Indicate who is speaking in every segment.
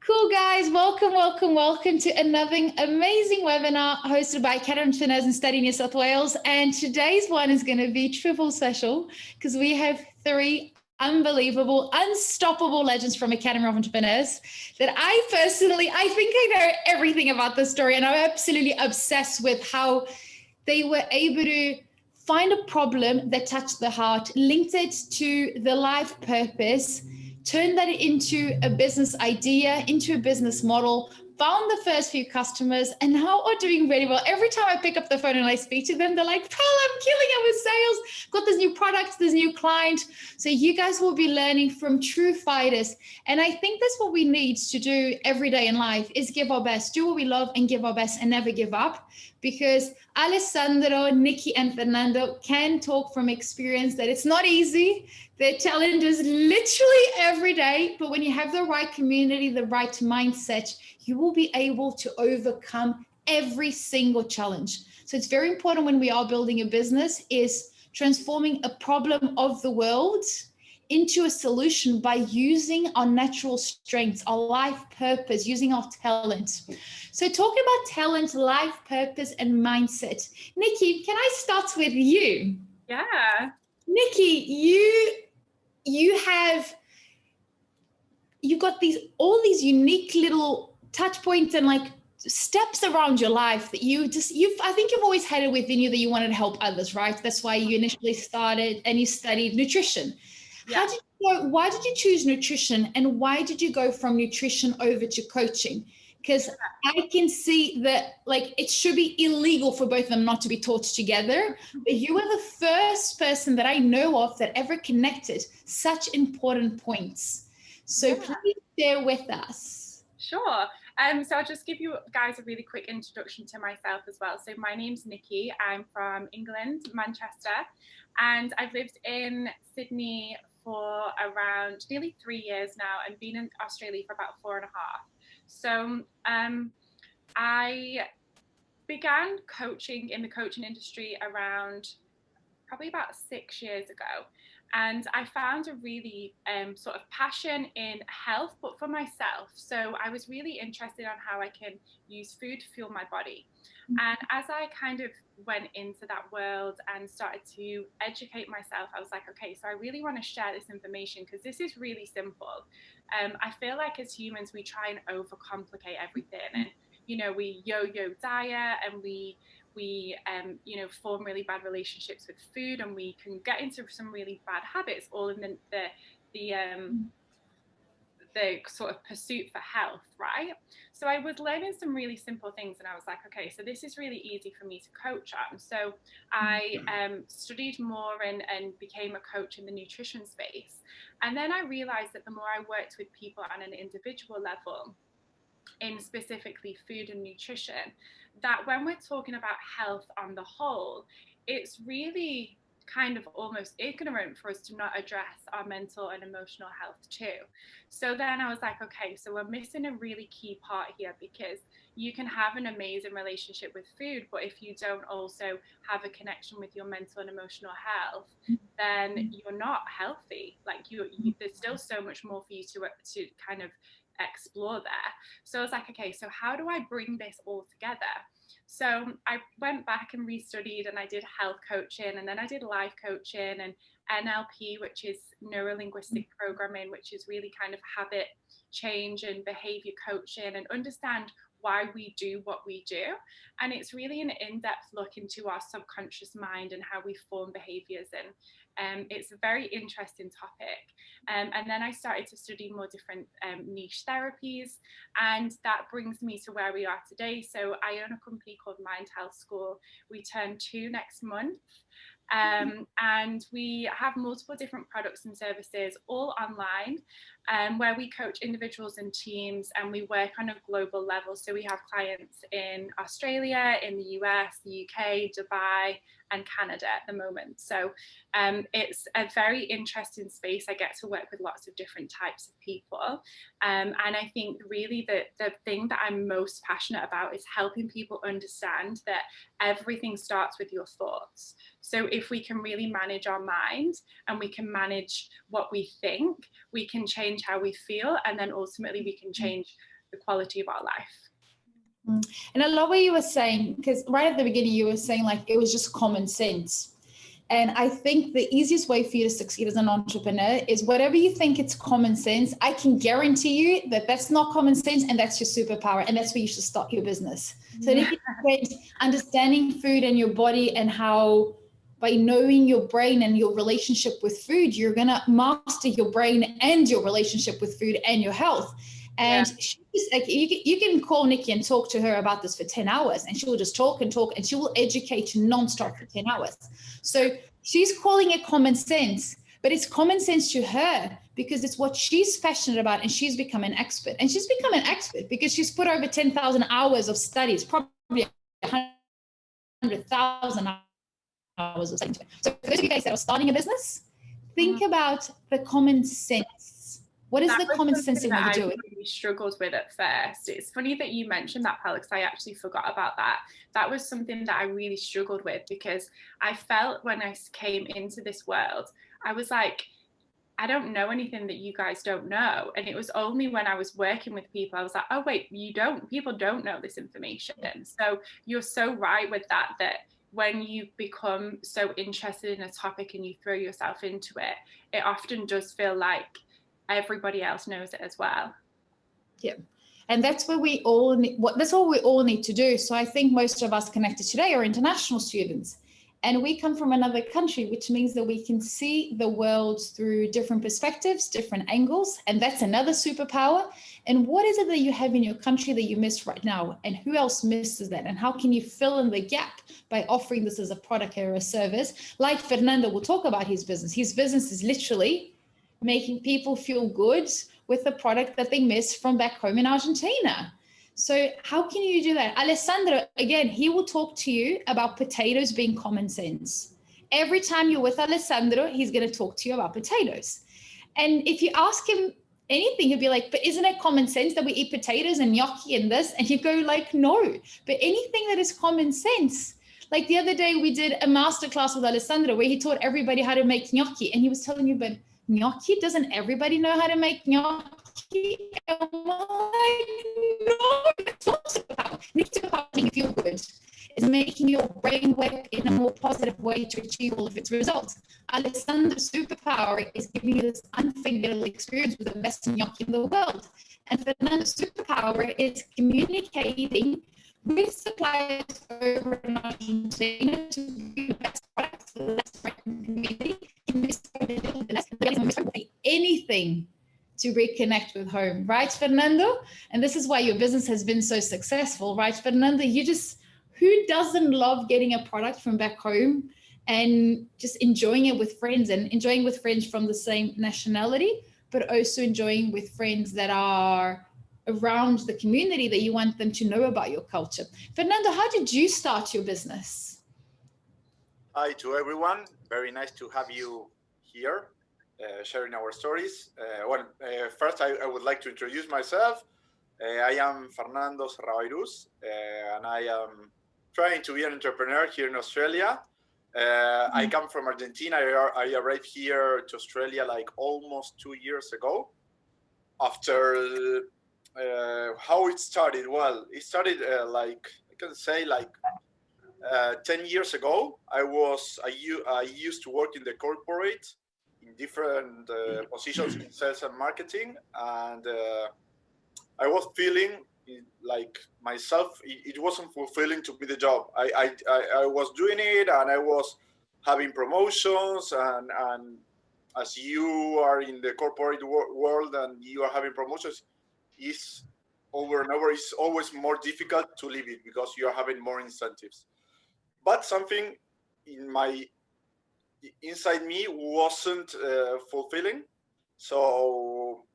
Speaker 1: Cool guys, welcome to another amazing webinar hosted by Academy Entrepreneurs in Study New South Wales. And today's one is going to be triple special because we have three unbelievable, unstoppable legends from Academy of Entrepreneurs that I think I know everything about this story, and I'm absolutely obsessed with how they were able to find a problem that touched the heart, linked it to the life purpose, turned that into a business idea, into a business model, found the first few customers, and now are doing really well. Every time I pick up the phone and I speak to them, they're like, Paula, I'm killing it with sales. Got this new product, this new client. So you guys will be learning from true fighters. And I think that's what we need to do every day in life is give our best, do what we love and give our best and never give up. Because Alessandro, Nikki, and Fernando can talk from experience that it's not easy. There are challenges literally every day, but when you have the right community, the right mindset, you will be able to overcome every single challenge. So it's very important when we are building a business is transforming a problem of the world into a solution by using our natural strengths, our life purpose, using our talent. So talking about talent, life purpose, and mindset. Nikki, can I start with you?
Speaker 2: Yeah.
Speaker 1: Nikki, you've got all these unique little touch points and like steps around your life that I think you've always had it within you that you wanted to help others, right? That's why you initially started and you studied nutrition. Yeah. Why did you choose nutrition, and why did you go from nutrition over to coaching? Because I can see that like it should be illegal for both of them not to be taught together, but you were the first person that I know of that ever connected such important points. So please share with us.
Speaker 2: Sure. So I'll just give you guys a really quick introduction to myself as well. So my name's Nikki. I'm from England, Manchester, and I've lived in Sydney for around nearly 3 years now and been in Australia for about 4.5. So I began coaching in the coaching industry around probably about 6 years ago. And I found a really sort of passion in health, but for myself. So I was really interested on how I can use food to fuel my body. And as I kind of went into that world and started to educate myself, I was like, okay, so I really want to share this information because this is really simple. I feel like as humans, we try and overcomplicate everything. And, you know, we yo-yo diet and we form really bad relationships with food, and we can get into some really bad habits all in the sort of pursuit for health, right? So I was learning some really simple things, and I was like, okay, so this is really easy for me to coach on. So I studied more and became a coach in the nutrition space. And then I realized that the more I worked with people on an individual level, in specifically food and nutrition, that when we're talking about health on the whole, it's really kind of almost ignorant for us to not address our mental and emotional health too. So then I was like, okay, so we're missing a really key part here, because you can have an amazing relationship with food, but if you don't also have a connection with your mental and emotional health, then you're not healthy. Like there's still so much more for you to kind of explore there. So I was like, okay, so how do I bring this all together? So I went back and restudied, and I did health coaching, and then I did life coaching and NLP, which is neuro-linguistic programming, which is really kind of habit change and behavior coaching, and understand why we do what we do. And it's really an in-depth look into our subconscious mind and how we form behaviors. And it's a very interesting topic. And then I started to study more different niche therapies, and that brings me to where we are today. So I own a company called Mind Health School. We turn 2 next month. And we have multiple different products and services all online, where we coach individuals and teams, and we work on a global level. So we have clients in Australia, in the US, the UK, Dubai, and Canada at the moment. So it's a very interesting space. I get to work with lots of different types of people. And I think really the thing that I'm most passionate about is helping people understand that everything starts with your thoughts. So if we can really manage our mind and we can manage what we think, we can change how we feel, and then ultimately we can change the quality of our life.
Speaker 1: And I love what you were saying, because right at the beginning you were saying like it was just common sense. And I think the easiest way for you to succeed as an entrepreneur is whatever you think it's common sense, I can guarantee you that that's not common sense and that's your superpower. And that's where you should start your business. So if you spend understanding food and your body and how by knowing your brain and your relationship with food, you're going to master your brain and your relationship with food and your health. And she's like, you can call Nikki and talk to her about this for 10 hours and she will just talk and talk and she will educate you nonstop for 10 hours. So she's calling it common sense, but it's common sense to her because it's what she's passionate about and she's become an expert. And she's become an expert because she's put over 10,000 hours of studies, probably 100,000 hours of studies. So for those of you guys that are starting a business, think about the common sense. What is the common sense in what you do?
Speaker 2: I really struggled with at first. It's funny that you mentioned that, Paula, because I actually forgot about that. That was something that I really struggled with because I felt when I came into this world, I was like, I don't know anything that you guys don't know. And it was only when I was working with people, I was like, oh, wait, people don't know this information. So you're so right with that, that when you become so interested in a topic and you throw yourself into it, it often does feel like everybody else knows it as well.
Speaker 1: Yeah. And that's where we all need, that's all we all need to do. So I think most of us connected today are international students and we come from another country, which means that we can see the world through different perspectives, different angles. And that's another superpower. And what is it that you have in your country that you miss right now? And who else misses that? And how can you fill in the gap by offering this as a product or a service? Like Fernando will talk about his business. His business is literally making people feel good with the product that they miss from back home in Argentina. So how can you do that? Alessandro, again, he will talk to you about potatoes being common sense. Every time you're with Alessandro, he's going to talk to you about potatoes. And if you ask him anything, he'll be like, but isn't it common sense that we eat potatoes and gnocchi and this? And you go like, no, but anything that is common sense. Like the other day, we did a masterclass with Alessandro where he taught everybody how to make gnocchi. And he was telling you, but gnocchi, doesn't everybody know how to make gnocchi? And I'm like, no, it's not superpower. Nikki's superpower making you feel good. It's making your brain work in a more positive way to achieve all of its results. Alessandro's superpower is giving you this unforgettable experience with the best gnocchi in the world. And Fernando's superpower is communicating with suppliers over in Argentina to be the best products for the less community. Anything to reconnect with home, right, Fernando? And this is why your business has been so successful, right, Fernando? Who doesn't love getting a product from back home and just enjoying it with friends and enjoying with friends from the same nationality, but also enjoying with friends that are around the community that you want them to know about your culture. Fernando, how did you start your business?
Speaker 3: Hi to everyone. Very nice to have you here sharing our stories. First, I would like to introduce myself. I am Fernando Sarrabayrouse, and I am trying to be an entrepreneur here in Australia. I come from Argentina. I arrived here to Australia like almost 2 years ago. After how it started? Well, it started like I can say like 10 years ago. I used to work in the corporate in different positions in sales and marketing, and I was feeling like myself. It wasn't fulfilling to me the job. I was doing it, and I was having promotions, and as you are in the corporate world and you are having promotions, is over and over. It's always more difficult to leave it because you are having more incentives. But something inside me wasn't fulfilling. So,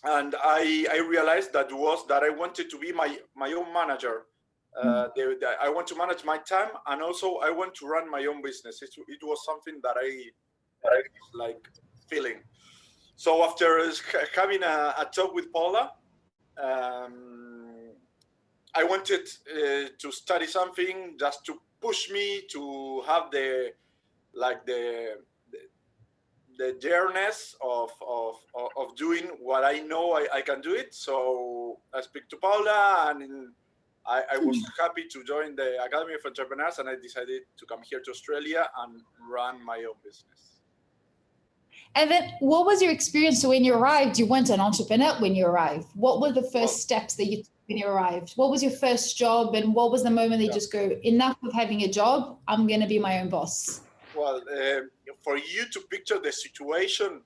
Speaker 3: and I realized that I wanted to be my own manager. I want to manage my time, and also I want to run my own business. It was something that I like feeling. So after having a talk with Paula, I wanted to study something just to push me to have the dareness of doing what I know I can do it. So I speak to Paula, and I was happy to join the Academy of Entrepreneurs, and I decided to come here to Australia and run my own business.
Speaker 1: And then what was your experience? So when you arrived, you weren't an entrepreneur when you arrived. What were the first steps that you took when you arrived? What was your first job? And what was the moment that you just go, enough of having a job, I'm going to be my own boss?
Speaker 3: Well, for you to picture the situation,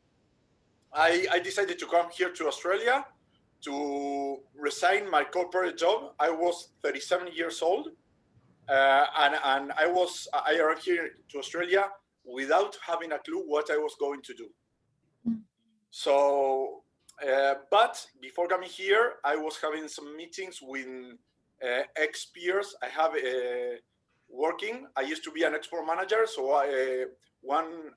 Speaker 3: I decided to come here to Australia to resign my corporate job. I was 37 years old, and I arrived here to Australia without having a clue what I was going to do. So, but before coming here, I was having some meetings with ex-peers I have working. I used to be an export manager, so one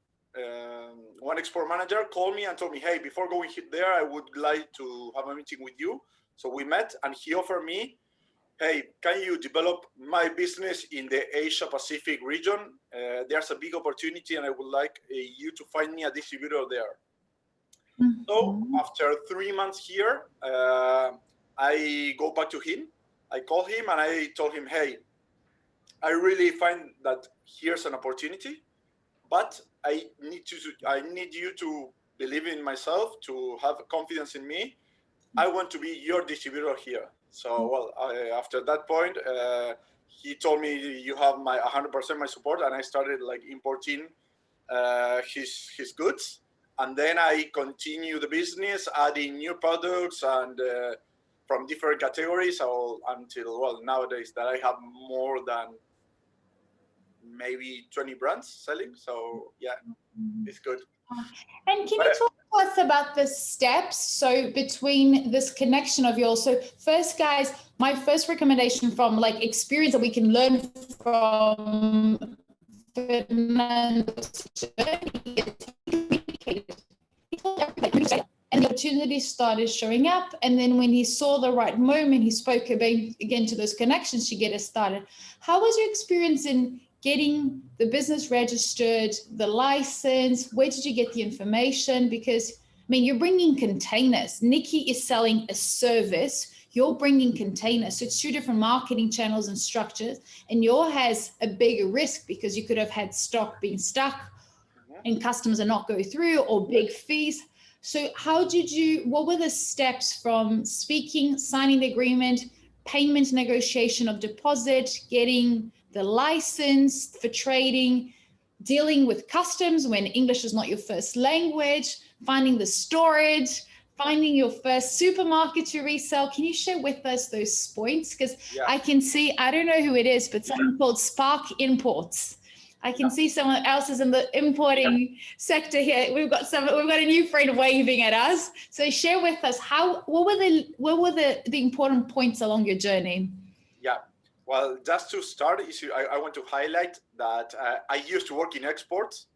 Speaker 3: export manager called me and told me, hey, before going there, I would like to have a meeting with you. So we met, and he offered me, hey, can you develop my business in the Asia Pacific region? There's a big opportunity, and I would like you to find me a distributor there. Mm-hmm. So after 3 months here, I go back to him. I call him and I told him, hey, I really find that here's an opportunity, but I need you to believe in myself, to have confidence in me. I want to be your distributor here. So, well, after that point, he told me, you have my 100% my support, and I started like importing his goods. And then I continue the business, adding new products and from different categories until, well, nowadays that I have more than maybe 20 brands selling. So yeah, it's good.
Speaker 1: And can you talk to us about the steps? So between this connection of yours, so first, guys, my first recommendation from like experience that we can learn from Fernando's journey is and the opportunities started showing up. And then when he saw the right moment, he spoke again to those connections to get us started. How was your experience in getting the business registered, the license? Where did you get the information? Because, I mean, you're bringing containers. Nikki is selling a service. You're bringing containers. So it's two different marketing channels and structures. And yours has a bigger risk because you could have had stock being stuck and customers are not go through, or big fees. So what were the steps from speaking, signing the agreement, payment negotiation of deposit, getting the license for trading, dealing with customs when English is not your first language, finding the storage, finding your first supermarket to resell? Can you share with us those points? Because I can see, I don't know who it is, but someone called Spark Imports. I can see someone else is in the importing sector here. We've got a new friend waving at us. So share with us what were the important points along your journey?
Speaker 3: Yeah. Well, just to start, I want to highlight that I used to work in exports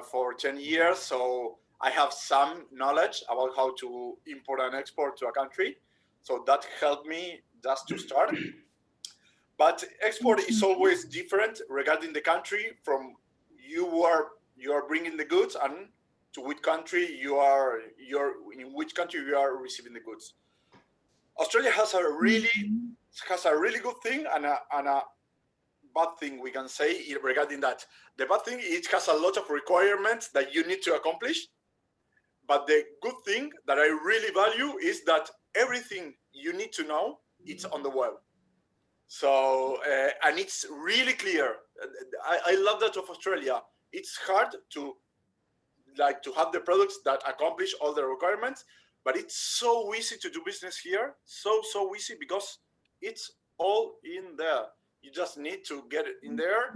Speaker 3: for 10 years. So I have some knowledge about how to import and export to a country. So that helped me just to start. But export is always different regarding the country from you are bringing the goods and to which country in which country you are receiving the goods. Australia has a really good thing and a bad thing, we can say, regarding that. The bad thing, it has a lot of requirements that you need to accomplish. But the good thing that I really value is that everything you need to know, it's on the web. So, and it's really clear. I love that of Australia. It's hard to have the products that accomplish all the requirements, but it's so easy to do business here. So easy because it's all in there. You just need to get it in there,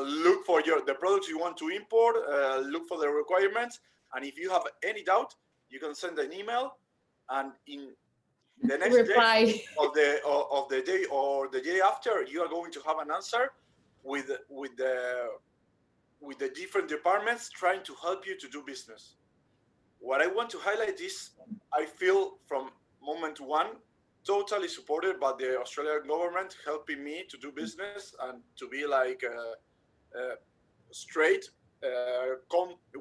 Speaker 3: look for the products you want to import, look for the requirements. And if you have any doubt, you can send an email, and in the next day of the day or the day after, you are going to have an answer with the different departments trying to help you to do business. What I want to highlight is I feel from moment one totally supported by the Australian government, helping me to do business and to be like straight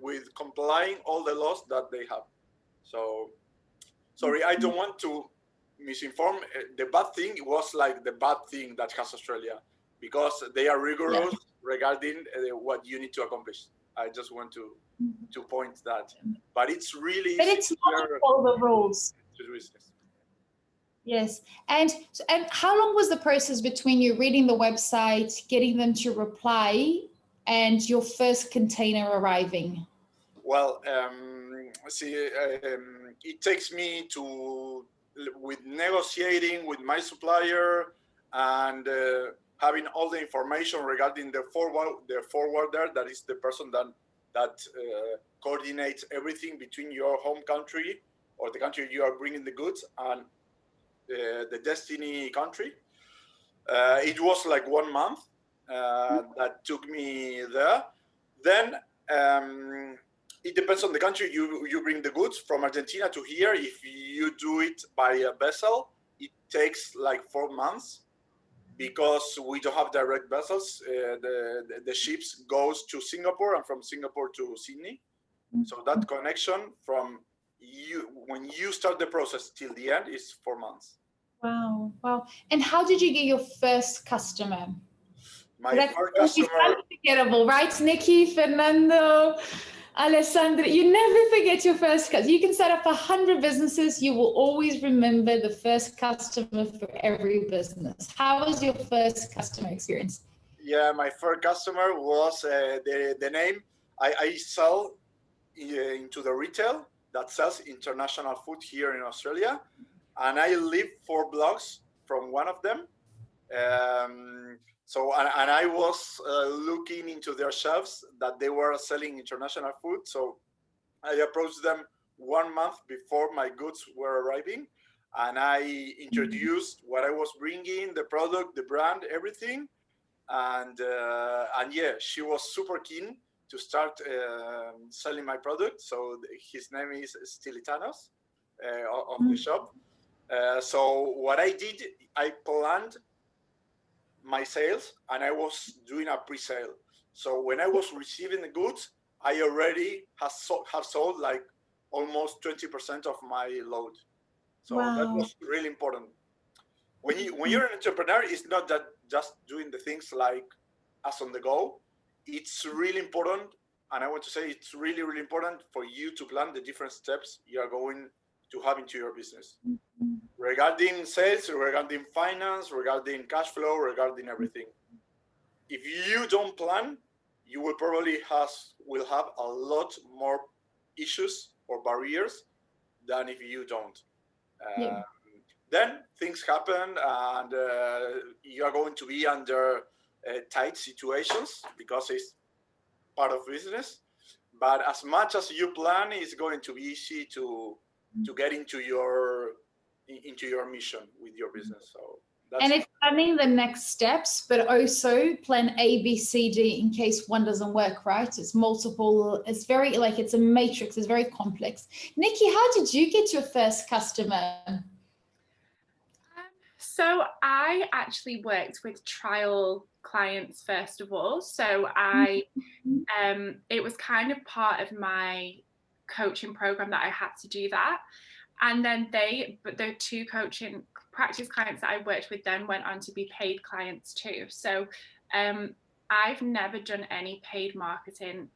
Speaker 3: with complying all the laws that they have. So sorry, I don't want to misinformed. The bad thing was like the bad thing that has Australia, because they are rigorous regarding what you need to accomplish. I just want to point that, but it's really.
Speaker 1: But it's not all the rules. Yes, and how long was the process between you reading the website, getting them to reply, and your first container arriving?
Speaker 3: Well, it takes me with negotiating with my supplier and having all the information regarding the forwarder, that is the person that coordinates everything between your home country or the country you are bringing the goods and the destiny country. It was like 1 month that took me there. Then it depends on the country you bring the goods. From Argentina to here, if you do it by a vessel, it takes like 4 months, because we don't have direct vessels. The ships goes to Singapore and from Singapore to Sydney. So that connection from when you start the process till the end is 4 months.
Speaker 1: Wow. And how did you get your first customer?
Speaker 3: My first customer.
Speaker 1: Unforgettable, right? Nikki, Fernando, Alessandro. You never forget your first customer. You can set up 100 businesses. You will always remember the first customer for every business. How was your first customer experience?
Speaker 3: Yeah, my first customer was the name. I sell into the retail that sells international food here in Australia. And I live 4 blocks from one of them. And I was looking into their shelves that they were selling international food. So I approached them 1 month before my goods were arriving. And I introduced what I was bringing, the product, the brand, everything. And yeah, she was super keen to start selling my product. So his name is Stilitanos of the shop. So what I did, I planned my sales and I was doing a pre-sale. So when I was receiving the goods, I already have sold like almost 20% of my load. So that was really important. When you're an entrepreneur, it's not that just doing the things like as on the go. It's really important, and I want to say it's really, really important for you to plan the different steps you are going to have into your business. Regarding sales, regarding finance, regarding cash flow, regarding everything. If you don't plan, you will probably have a lot more issues or barriers than if you don't. Then things happen, and you are going to be under tight situations because it's part of business. But as much as you plan, it's going to be easy to get into your mission with your business. So
Speaker 1: and it's planning the next steps, but also plan A, B, C, D in case one doesn't work, right? It's multiple. It's very it's a matrix. It's very complex. Nikki, how did you get your first customer?
Speaker 2: So I actually worked with trial clients first of all. So it was kind of part of my coaching program that I had to do that. And then the 2 coaching practice clients that I worked with then went on to be paid clients too. So I've never done any paid marketing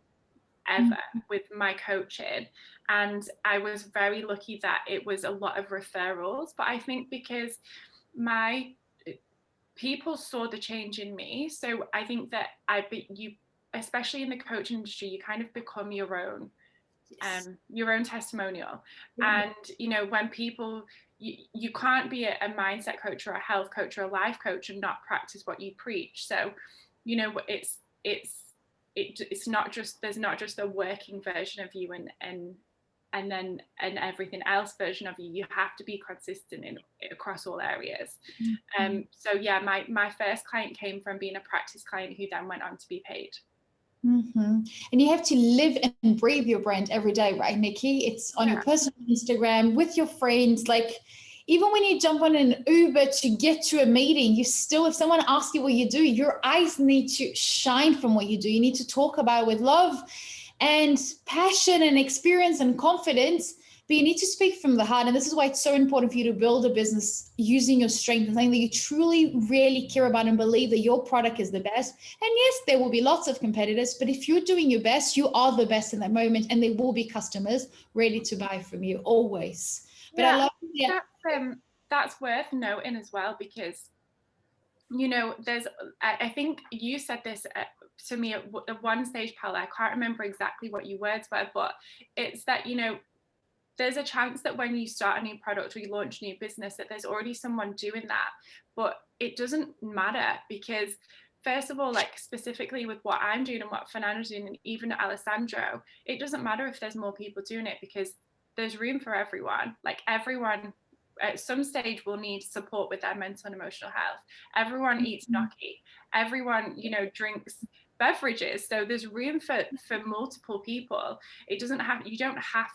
Speaker 2: ever with my coaching. And I was very lucky that it was a lot of referrals. But I think because my people saw the change in me. So I think that especially in the coaching industry, you kind of become your own testimonial. And when people, you can't be a mindset coach or a health coach or a life coach and not practice what you preach. So it's not just, there's not just a working version of you and then an everything else version of you. You have to be consistent across all areas. So yeah, my first client came from being a practice client who then went on to be paid.
Speaker 1: And you have to live and breathe your brand every day, right, Nikki? It's on your personal Instagram, with your friends. Like, even when you jump on an Uber to get to a meeting, you still, if someone asks you what you do, your eyes need to shine from what you do. You need to talk about it with love and passion and experience and confidence, but you need to speak from the heart. And this is why it's so important for you to build a business using your strength and something that you truly, really care about and believe that your product is the best. And yes, there will be lots of competitors, but if you're doing your best, you are the best in that moment, and there will be customers ready to buy from you always. But I love
Speaker 2: that's worth noting as well, because I think you said this to me at one stage, Paula. I can't remember exactly what your words were, but it's that, there's a chance that when you start a new product or you launch a new business, that there's already someone doing that. But it doesn't matter, because first of all, like specifically with what I'm doing and what Fernando's doing, and even Alessandro, it doesn't matter if there's more people doing it, because there's room for everyone. Like everyone at some stage will need support with their mental and emotional health. Everyone eats gnocchi. Everyone, drinks beverages. So there's room for multiple people. You don't have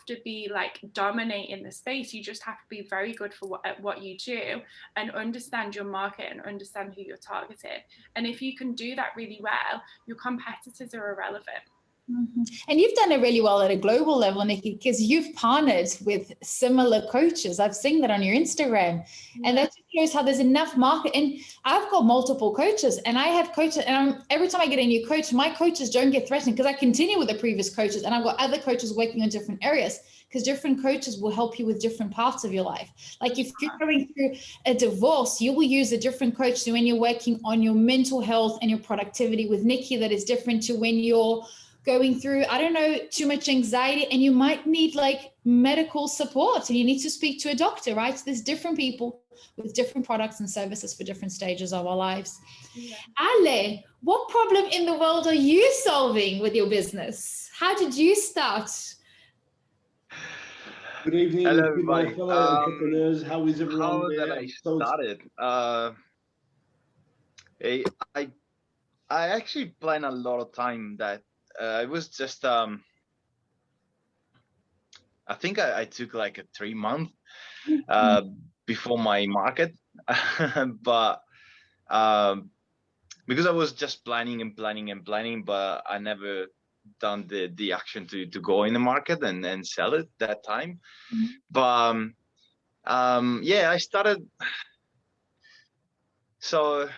Speaker 2: to be like dominating the space. You just have to be very good at what you do, and understand your market and understand who you're targeting. And if you can do that really well, your competitors are irrelevant.
Speaker 1: Mm-hmm. And you've done it really well at a global level, Nikki, because you've partnered with similar coaches. I've seen that on your Instagram. Yeah. And that just shows how there's enough market. And I've got multiple coaches, and I have coaches, and every time I get a new coach, my coaches don't get threatened because I continue with the previous coaches, and I've got other coaches working on different areas, because different coaches will help you with different parts of your life. Like if you're going through a divorce, you will use a different coach to when you're working on your mental health and your productivity. With Nikki, that is different to when you're going through, I don't know, too much anxiety, and you might need like medical support, and you need to speak to a doctor, right? So there's different people with different products and services for different stages of our lives. Yeah. Ale, what problem in the world are you solving with your business? How did you start?
Speaker 4: Good evening,
Speaker 5: hello,
Speaker 4: to
Speaker 5: everybody.
Speaker 4: my fellow entrepreneurs. How is everyone?
Speaker 5: How did I started? I actually planned a lot of time that it was just I think I took like a 3-month before my market, but because I was just planning, but I never done the action to go in the market and sell it that time. Mm-hmm. But yeah, I started. So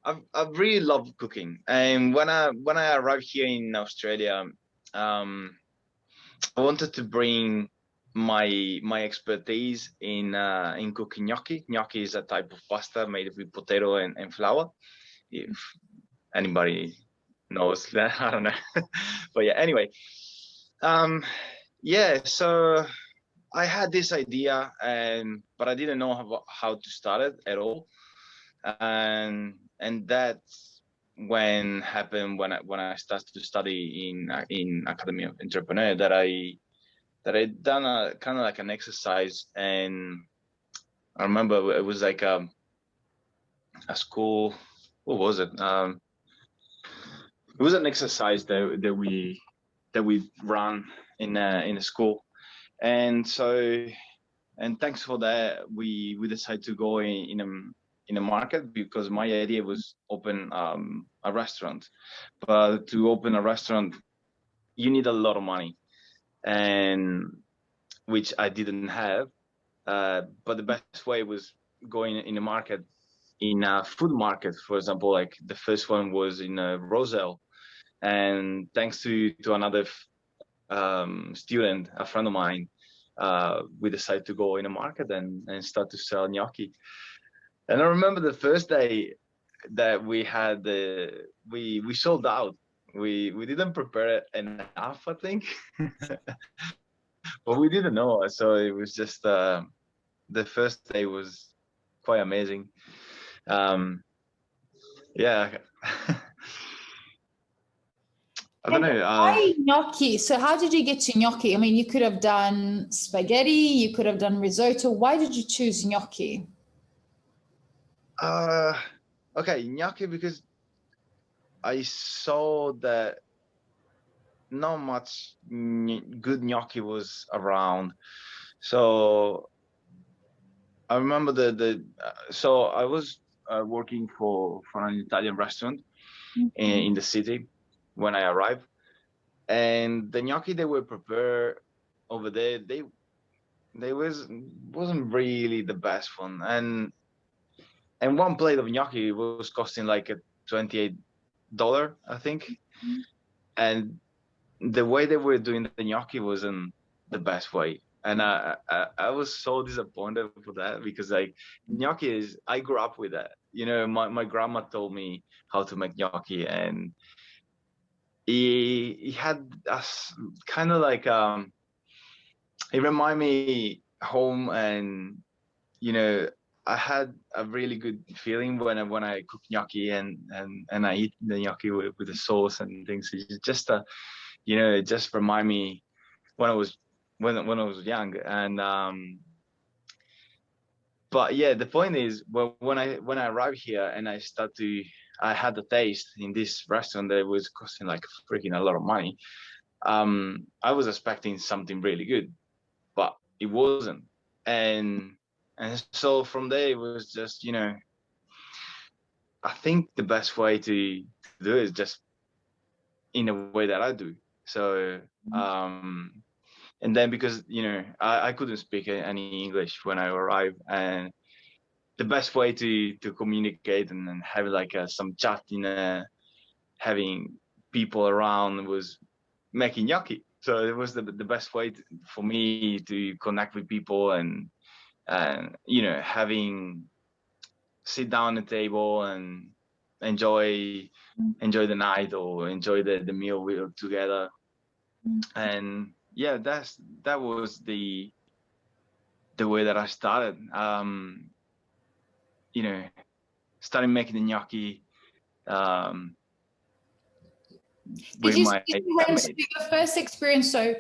Speaker 5: I really love cooking, and when I arrived here in Australia, I wanted to bring my expertise in cooking gnocchi. Gnocchi is a type of pasta made with potato and flour. If anybody knows that, I don't know. But yeah, anyway, yeah. So I had this idea, but I didn't know how to start it at all. And that's when I started to study in Academy of Entrepreneur, that I done a kind of like an exercise. And I remember it was like a school. What was it? It was an exercise that we ran in a school. And so, and thanks for that, we decided to go in a market, because my idea was open a restaurant. But to open a restaurant, you need a lot of money, and which I didn't have. But the best way was going in a market, in a food market, for example. Like the first one was in Roselle, and thanks to another student, a friend of mine, we decided to go in a market and start to sell gnocchi. And I remember the first day that we had we sold out. We didn't prepare enough, I think, but we didn't know. So it was just the first day was quite amazing. Yeah. I don't know.
Speaker 1: Why gnocchi? So how did you get to gnocchi? I mean, you could have done spaghetti, you could have done risotto. Why did you choose gnocchi?
Speaker 5: Okay, gnocchi, because I saw that not much good gnocchi was around. So I remember so I was working for an Italian restaurant in the city when I arrived, and the gnocchi they were prepared over there, wasn't really the best one, and one plate of gnocchi was costing like a $28, I think. And the way they were doing the gnocchi wasn't the best way, and I was so disappointed for that, because like gnocchi is, I grew up with that, you know. My grandma told me how to make gnocchi, and he had us kind of like it reminded me home, and you know, I had a really good feeling when I cook gnocchi, and I eat the gnocchi with the sauce and things. It's just you know, it just remind me when I was young. And but yeah, the point is, when I arrived here and I had the taste in this restaurant that was costing like freaking a lot of money. I was expecting something really good, but it wasn't. And so from there, it was just, you know, I think the best way to do it is just in a way that I do. So, and then because, you know, I couldn't speak any English when I arrived, and the best way to communicate and have like some chat having people around was making gnocchi. So it was the best way for me to connect with people, and you know, sit down at the table and enjoy the night, or enjoy the meal we were together. And yeah, that was the way that I started. You know, started making the gnocchi with my
Speaker 1: your first experience. So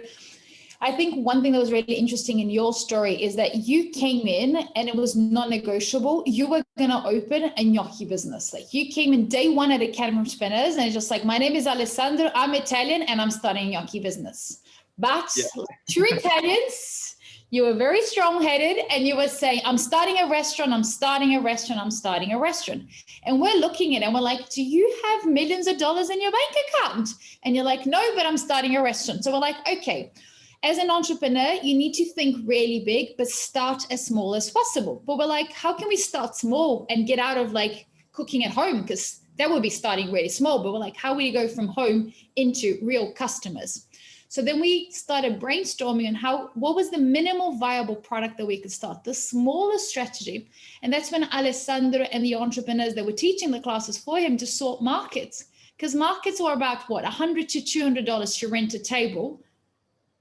Speaker 1: I think one thing that was really interesting in your story is that you came in and it was non-negotiable. You were going to open a gnocchi business. Like, you came in day one at Academy of Spinners, and it's just like, my name is Alessandro, I'm Italian, and I'm starting a gnocchi business. But like true Italians, you were very strong-headed, and you were saying, I'm starting a restaurant, I'm starting a restaurant, I'm starting a restaurant. And we're looking at it and we're like, do you have millions of dollars in your bank account? And you're like, no, but I'm starting a restaurant. So we're like, okay, as an entrepreneur, you need to think really big, but start as small as possible. But we're like, how can we start small and get out of like cooking at home? Because that would be starting really small. But we're like, how will you go from home into real customers? So then we started brainstorming on what was the minimal viable product that we could start, the smallest strategy. And that's when Alessandro and the entrepreneurs that were teaching the classes for him to sort markets, because markets are about what, $100 to $200 to rent a table,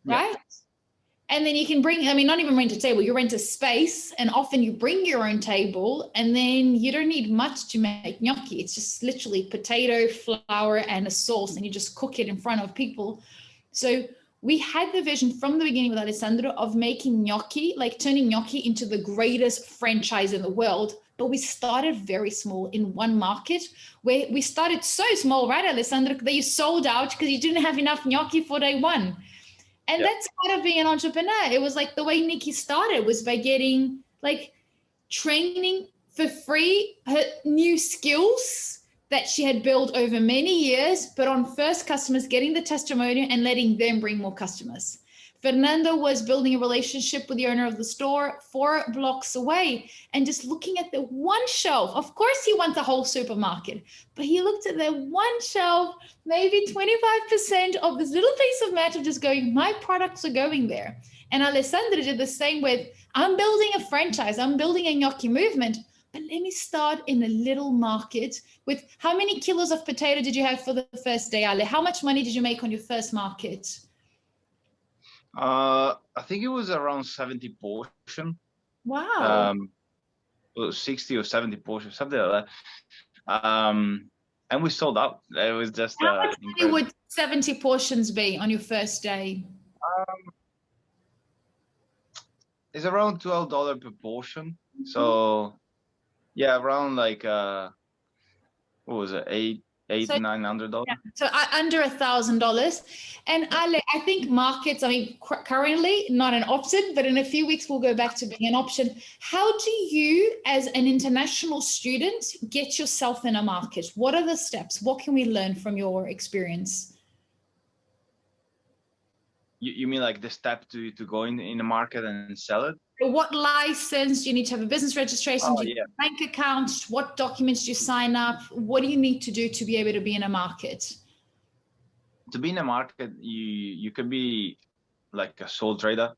Speaker 1: right? Yeah. And then you can bring, I mean, not even rent a table, you rent a space, and often you bring your own table, and then you don't need much to make gnocchi. It's just literally potato, flour, and a sauce, and you just cook it in front of people. So we had the vision from the beginning with Alessandro of making gnocchi, like turning gnocchi into the greatest franchise in the world. But we started very small in one market, where we started so small, right, Alessandro, that you sold out because you didn't have enough gnocchi for day one. And that's part of being an entrepreneur. It was like the way Nikki started was by getting like training for free, her new skills that she had built over many years, but on first customers, getting the testimonial and letting them bring more customers. Fernando was building a relationship with the owner of the store 4 blocks away, and just looking at the one shelf. Of course, he wants a whole supermarket, but he looked at the one shelf, maybe 25% of this little piece of metal, just going, my products are going there. And Alessandro did the same with, I'm building a franchise, I'm building a gnocchi movement, but let me start in a little market with, how many kilos of potato did you have for the first day, Ale? How much money did you make on your first market?
Speaker 5: I think it was around 70 portion.
Speaker 1: Wow.
Speaker 5: 60 or 70 portion, something like that. And we sold out. It was just
Speaker 1: how much money would 70 portions be on your first day?
Speaker 5: It's around $12 per portion. So yeah, around like what was it, $900.
Speaker 1: Yeah, so under $1,000. And Ale, I think markets, I mean, currently not an option, but in a few weeks we'll go back to being an option. How do you, as an international student, get yourself in a market? What are the steps? What can we learn from your experience?
Speaker 5: You mean like the step to go in the market and sell it?
Speaker 1: What license do you need to have? A business registration?
Speaker 5: Oh,
Speaker 1: do you
Speaker 5: yeah.
Speaker 1: have a bank account? What documents do you sign up? What do you need to do to be able to be in a market?
Speaker 5: To be in a market, you can be like a sole trader.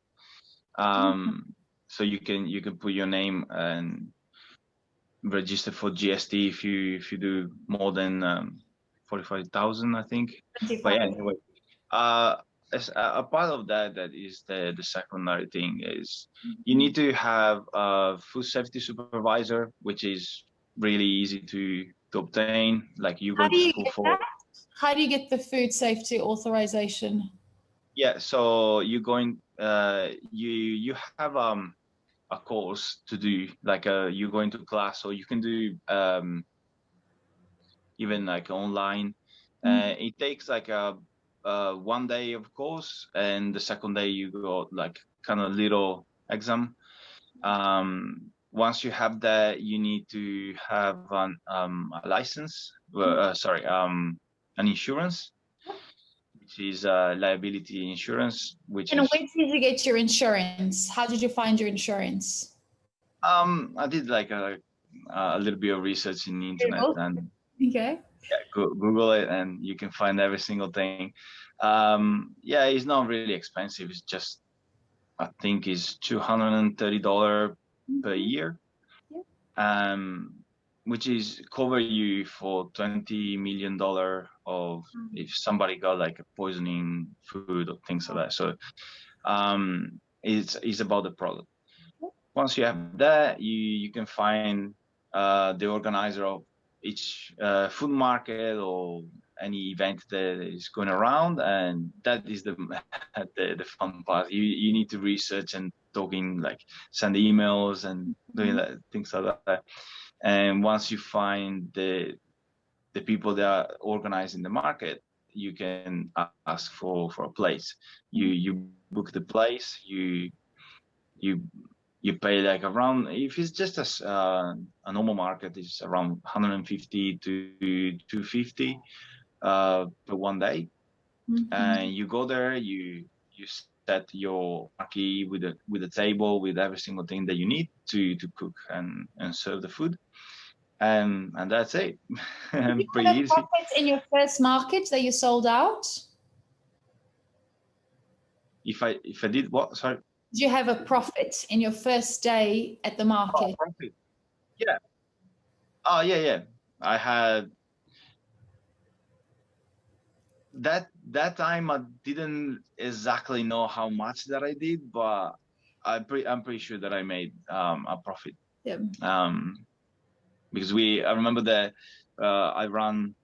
Speaker 5: So you can put your name and register for GST if you do more than 45,000, I think.
Speaker 1: 25.
Speaker 5: But yeah, anyway, as a part of that is the secondary thing is you need to have a food safety supervisor, which is really easy to obtain. Like you go to school for.
Speaker 1: How do you get the food safety authorization?
Speaker 5: Yeah, so you're going. You have a course to do, like you go into class, or you can do even like online. It takes like a 1 day of course, and the second day you go like kind of little exam. Once you have that, you need to have a license. An insurance, which is liability insurance.
Speaker 1: And where did you get your insurance? How did you find your insurance?
Speaker 5: I did like a little bit of research in the internet and
Speaker 1: okay.
Speaker 5: Yeah, Google it and you can find every single thing. Yeah, it's not really expensive. It's just, I think it's $230 per year, which is cover you for $20 million of if somebody got like a poisoning food or things like that. So it's about the product. Once you have that, you can find the organizer of each food market or any event that is going around, and that is the fun part. You need to research and talking, like send emails and doing that, things like that. And once you find the people that are organizing the market, you can ask for a place. You book the place. You pay like around, if it's just a normal market, it's around 150 to 250 per 1 day. And you go there, you set your marquee with a table with every single thing that you need to cook and serve the food. And that's it. And pretty easy.
Speaker 1: In your first market that you sold out?
Speaker 5: If I did what? Sorry.
Speaker 1: Did you have a profit in your first day at the market?
Speaker 5: Oh, profit. Yeah. Oh, yeah. I had that time. I didn't exactly know how much that I did, but I'm pretty sure that I made a profit.
Speaker 1: Yeah.
Speaker 5: Because I remember that I ran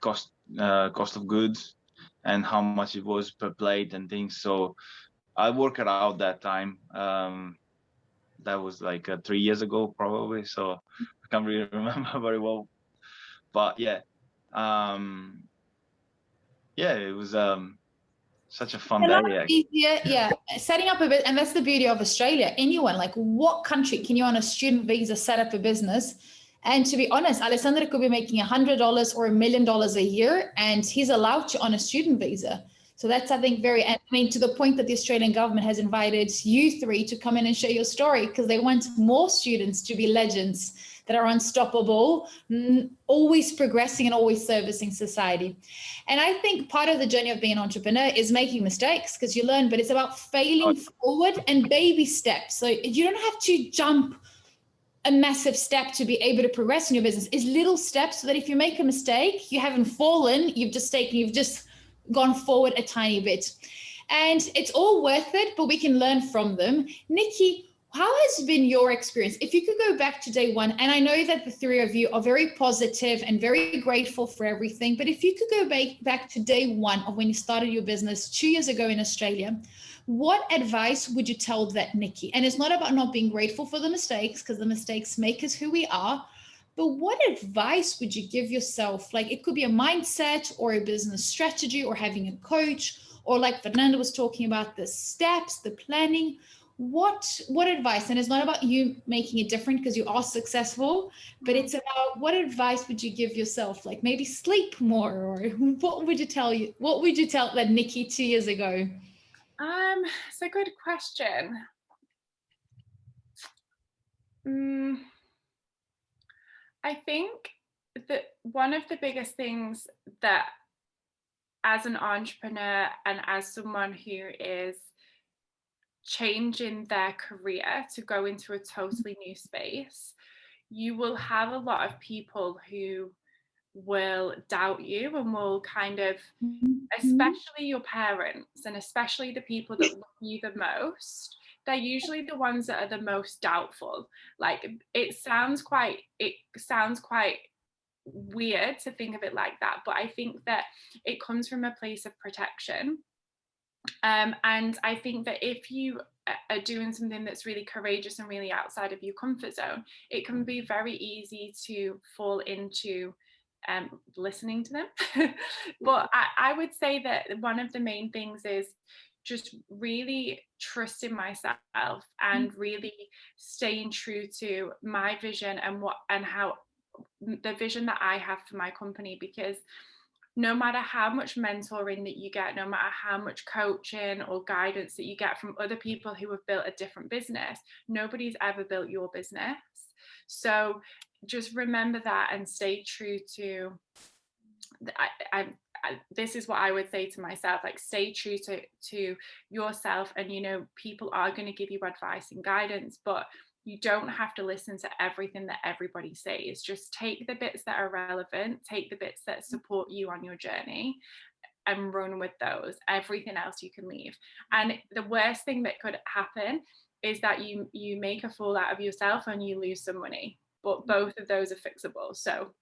Speaker 5: cost of goods and how much it was per plate and things. So I worked it out that time. That was like 3 years ago, probably. So I can't really remember very well. But yeah, it was such a fun day.
Speaker 1: Easier, yeah. Setting up a bit, and that's the beauty of Australia. Anyone, like what country can you on a student visa set up a business? And to be honest, Alessandro could be making $100 or $1 million a year, and he's allowed to on a student visa. So that's, I think, to the point that the Australian government has invited you three to come in and share your story, because they want more students to be legends that are unstoppable, always progressing and always servicing society. And I think part of the journey of being an entrepreneur is making mistakes, because you learn, but it's about failing forward and baby steps. So you don't have to jump a massive step to be able to progress in your business. It's little steps so that if you make a mistake, you haven't fallen, you've just gone forward a tiny bit. And it's all worth it, but we can learn from them. Nikki, how has been your experience? If you could go back to day one, and I know that the three of you are very positive and very grateful for everything, but if you could go back to day one of when you started your business 2 years ago in Australia, what advice would you tell that Nikki? And it's not about not being grateful for the mistakes, because the mistakes make us who we are, but what advice would you give yourself? Like it could be a mindset or a business strategy or having a coach, or like Fernando was talking about, the steps, the planning. what advice, and it's not about you making it different because you are successful, but it's about what advice would you give yourself? Like maybe sleep more, or what would you tell that Nikki 2 years ago?
Speaker 2: It's a good question. I think that one of the biggest things that as an entrepreneur and as someone who is changing their career to go into a totally new space, you will have a lot of people who will doubt you and will kind of, especially your parents and especially the people that love you the most, they're usually the ones that are the most doubtful. Like it sounds quite weird to think of it like that, but I think that it comes from a place of protection. And I think that if you are doing something that's really courageous and really outside of your comfort zone, it can be very easy to fall into listening to them. But I would say that one of the main things is just really trusting myself and really staying true to my vision and how the vision that I have for my company, because no matter how much mentoring that you get, no matter how much coaching or guidance that you get from other people who have built a different business, nobody's ever built your business. So just remember that and stay true to, this is what I would say to myself, like stay true to yourself. And, you know, people are going to give you advice and guidance, but you don't have to listen to everything that everybody says. Just take the bits that are relevant, take the bits that support you on your journey and run with those. Everything else you can leave. And the worst thing that could happen is that you make a fool out of yourself and you lose some money. But both of those are fixable. So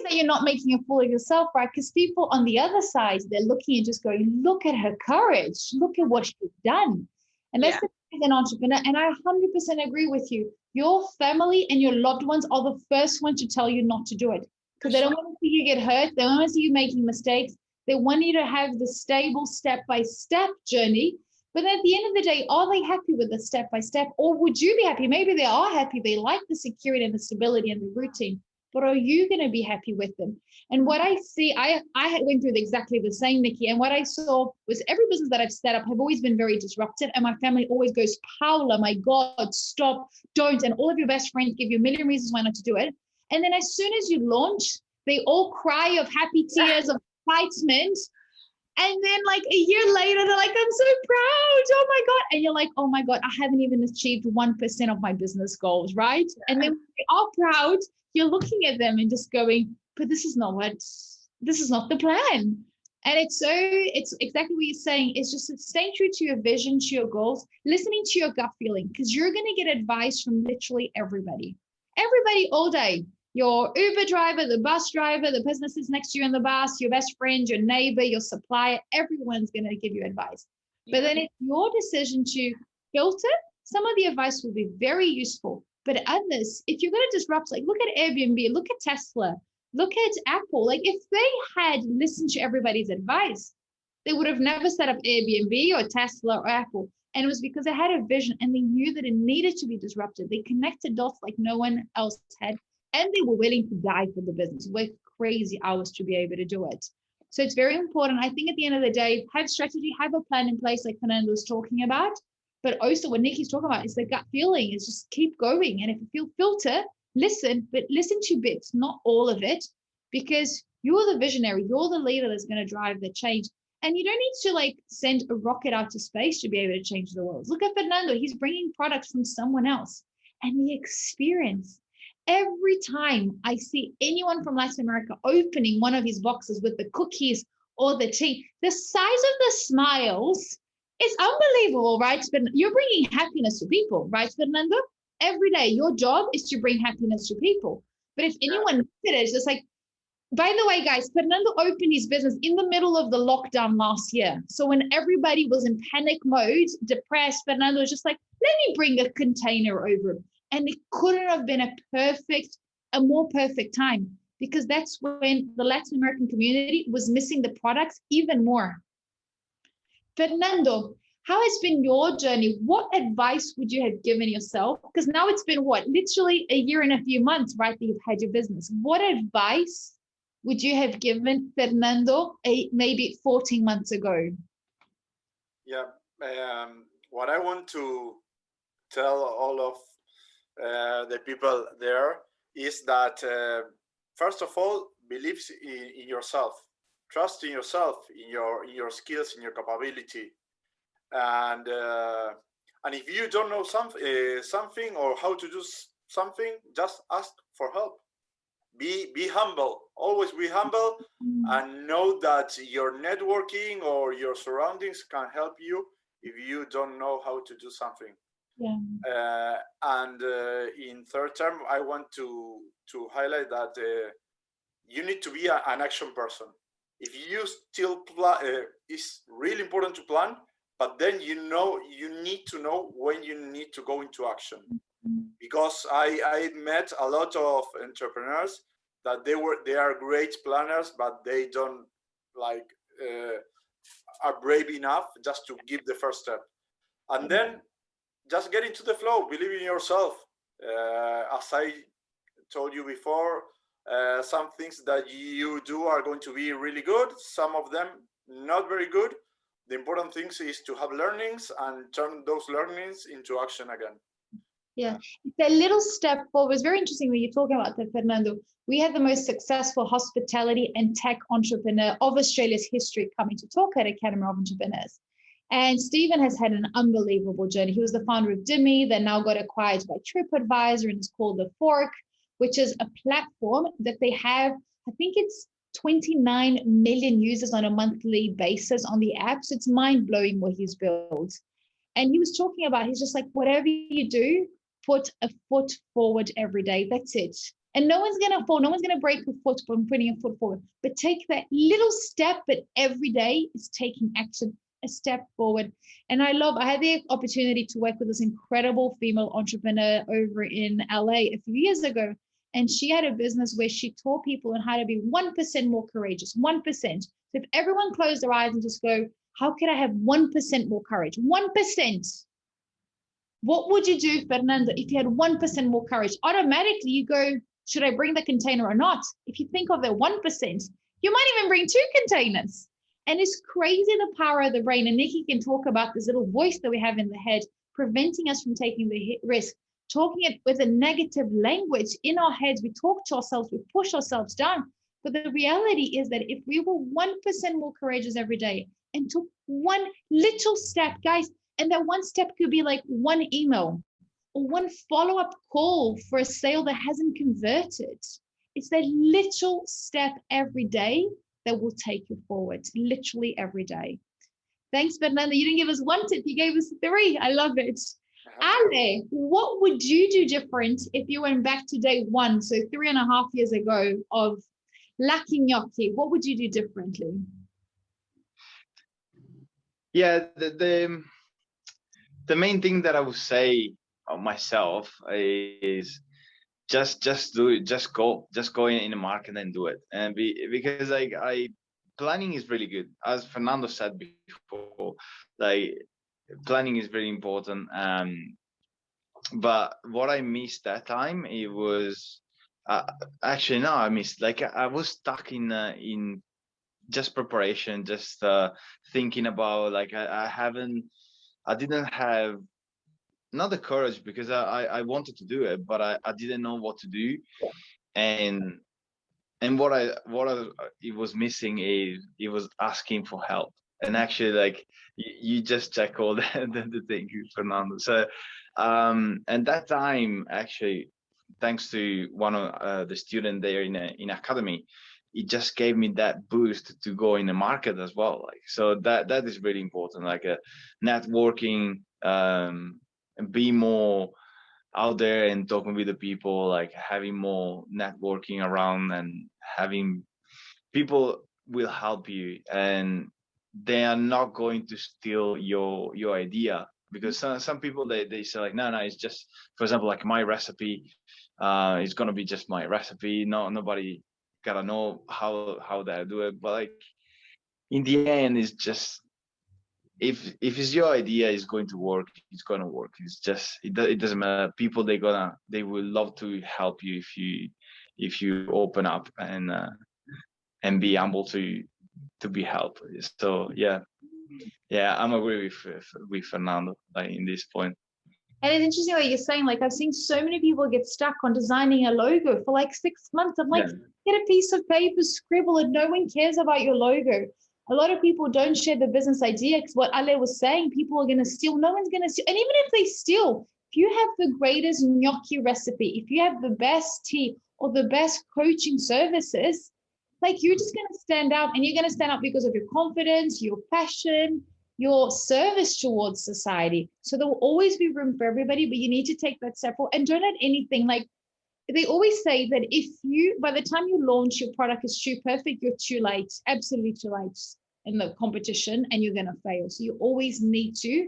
Speaker 1: that you're not making a fool of yourself, right? Because people on the other side, they're looking and just going, look at her courage. Look at what she's done. And that's the thing as an entrepreneur. And I 100% agree with you. Your family and your loved ones are the first ones to tell you not to do it. Because they don't want to see you get hurt. They don't want to see you making mistakes. They want you to have the stable step-by-step journey. But at the end of the day, are they happy with the step-by-step? Or would you be happy? Maybe they are happy. They like the security and the stability and the routine. But are you going to be happy with them? And what I see, I went through exactly the same, Nikki. And what I saw was every business that I've set up have always been very disrupted. And my family always goes, Paula, my God, stop, don't. And all of your best friends give you a million reasons why not to do it. And then as soon as you launch, they all cry of happy tears of excitement. And then like a year later, they're like, I'm so proud. Oh my God. And you're like, oh my God, I haven't even achieved 1% of my business goals, right? And then when they are proud, you're looking at them and just going, but this is not the plan. And it's exactly what you're saying. It's just staying true to your vision, to your goals, listening to your gut feeling, because you're going to get advice from literally everybody all day. Your Uber driver, the bus driver, the person that sits next to you in the bus, your best friend, your neighbor, your supplier, everyone's going to give you advice. But then it's your decision to filter. Some of the advice will be very useful, but others, if you're going to disrupt, like look at Airbnb, look at Tesla, look at Apple. Like if they had listened to everybody's advice, they would have never set up Airbnb or Tesla or Apple. And it was because they had a vision and they knew that it needed to be disrupted. They connected dots like no one else had. And they were willing to die for the business, work crazy hours to be able to do it. So it's very important. I think at the end of the day, have strategy, have a plan in place like Fernando was talking about. But also what Nikki's talking about is the gut feeling is just keep going. And if you feel filter, listen, but listen to bits, not all of it, because you're the visionary, you're the leader that's going to drive the change. And you don't need to like send a rocket out to space to be able to change the world. Look at Fernando, he's bringing products from someone else and the experience. Every time I see anyone from Latin America opening one of his boxes with the cookies or the tea, the size of the smiles is unbelievable, right? But you're bringing happiness to people, right, Fernando? Every day, your job is to bring happiness to people. But if anyone looks at it, it's just like, by the way, guys, Fernando opened his business in the middle of the lockdown last year. So when everybody was in panic mode, depressed, Fernando was just like, let me bring a container over. And it couldn't have been a more perfect time, because that's when the Latin American community was missing the products even more. Fernando, how has been your journey? What advice would you have given yourself? Because now it's been what, literally a year and a few months, right, that you've had your business. What advice would you have given Fernando maybe 14 months ago?
Speaker 3: Yeah, what I want to tell all of the people there is that first of all, believe in yourself, trust in yourself, in your skills, in your capability, and if you don't know something or how to do something, just ask for help. Be humble, always be humble, and know that your networking or your surroundings can help you if you don't know how to do something.
Speaker 1: Yeah.
Speaker 3: And in third term, I want to highlight that you need to be an action person. If you still plan, it's really important to plan, but then you need to know when you need to go into action. Because I met a lot of entrepreneurs that they are great planners, but they don't are brave enough just to give the first step. And then just get into the flow, believe in yourself. As I told you before, some things that you do are going to be really good, some of them not very good. The important thing is to have learnings and turn those learnings into action again.
Speaker 1: Yeah, it's a little step forward. It's very interesting when you're talking about that, Fernando. We had the most successful hospitality and tech entrepreneur of Australia's history coming to talk at Academy of Entrepreneurs. And Stephen has had an unbelievable journey. He was the founder of Dimmy, that now got acquired by TripAdvisor, and it's called The Fork, which is a platform that they have, I think it's 29 million users on a monthly basis on the app. So it's mind-blowing what he's built. And he was talking about, he's just like, whatever you do, put a foot forward every day. That's it. And no one's going to fall. No one's going to break a foot from putting a foot forward. But take that little step, but every day is taking action, a step forward. And I had the opportunity to work with this incredible female entrepreneur over in LA a few years ago. And she had a business where she taught people on how to be 1% more courageous, 1%. So if everyone closed their eyes and just go, how could I have 1% more courage? 1%. What would you do, Fernando, if you had 1% more courage? Automatically you go, should I bring the container or not? If you think of the 1%, you might even bring 2 containers. And it's crazy the power of the brain. And Nikki can talk about this little voice that we have in the head, preventing us from taking the risk, talking it with a negative language in our heads. We talk to ourselves, we push ourselves down. But the reality is that if we were 1% more courageous every day and took one little step, guys, and that one step could be like one email or one follow-up call for a sale that hasn't converted. It's that little step every day that will take you forward, literally every day. Thanks, Fernando. You didn't give us 1 tip, you gave us 3. I love it. Ale, what would you do different if you went back to day 1, so 3.5 years ago, of Lucky Gnocchi? What would you do differently?
Speaker 5: Yeah, the main thing that I would say of myself is just do it, just go in the market and do it. And because planning is really good, as Fernando said before, like planning is very important. But what I missed that time, it was actually no, I missed, like I was stuck in just preparation, just thinking about, like I didn't have, not the courage, because I wanted to do it, but I didn't know what to do. And what it was missing is it was asking for help. And actually, like you just check all the things, Fernando. So and that time, actually, thanks to one of the student there in academy, it just gave me that boost to go in the market as well. Like, so that is really important, like networking, and be more out there and talking with the people, like having more networking around, and having people will help you, and they are not going to steal your idea. Because some people, they say like, no, it's just, for example, like my recipe, it's gonna be just my recipe. No, nobody gotta know how they do it. But like in the end, it's if it's your idea, it's going to work. It's gonna work. It's just it doesn't matter. People they will love to help you if you open up and be able to be helped. So yeah, I'm agree with Fernando, like, in this point.
Speaker 1: And it's interesting what you're saying. Like, I've seen so many people get stuck on designing a logo for like 6 months. I'm like, get a piece of paper, scribble it. No one cares about your logo. A lot of people don't share the business idea because what Ale was saying, people are going to steal. No one's going to steal. And even if they steal, if you have the greatest gnocchi recipe, if you have the best tea or the best coaching services, like, you're just going to stand out, and you're going to stand out because of your confidence, your passion, your service towards society. So there will always be room for everybody, but you need to take that step forward and don't let anything, like, they always say that if you, by the time you launch your product is too perfect, you're too late, absolutely too late in the competition, and you're going to fail. So you always need to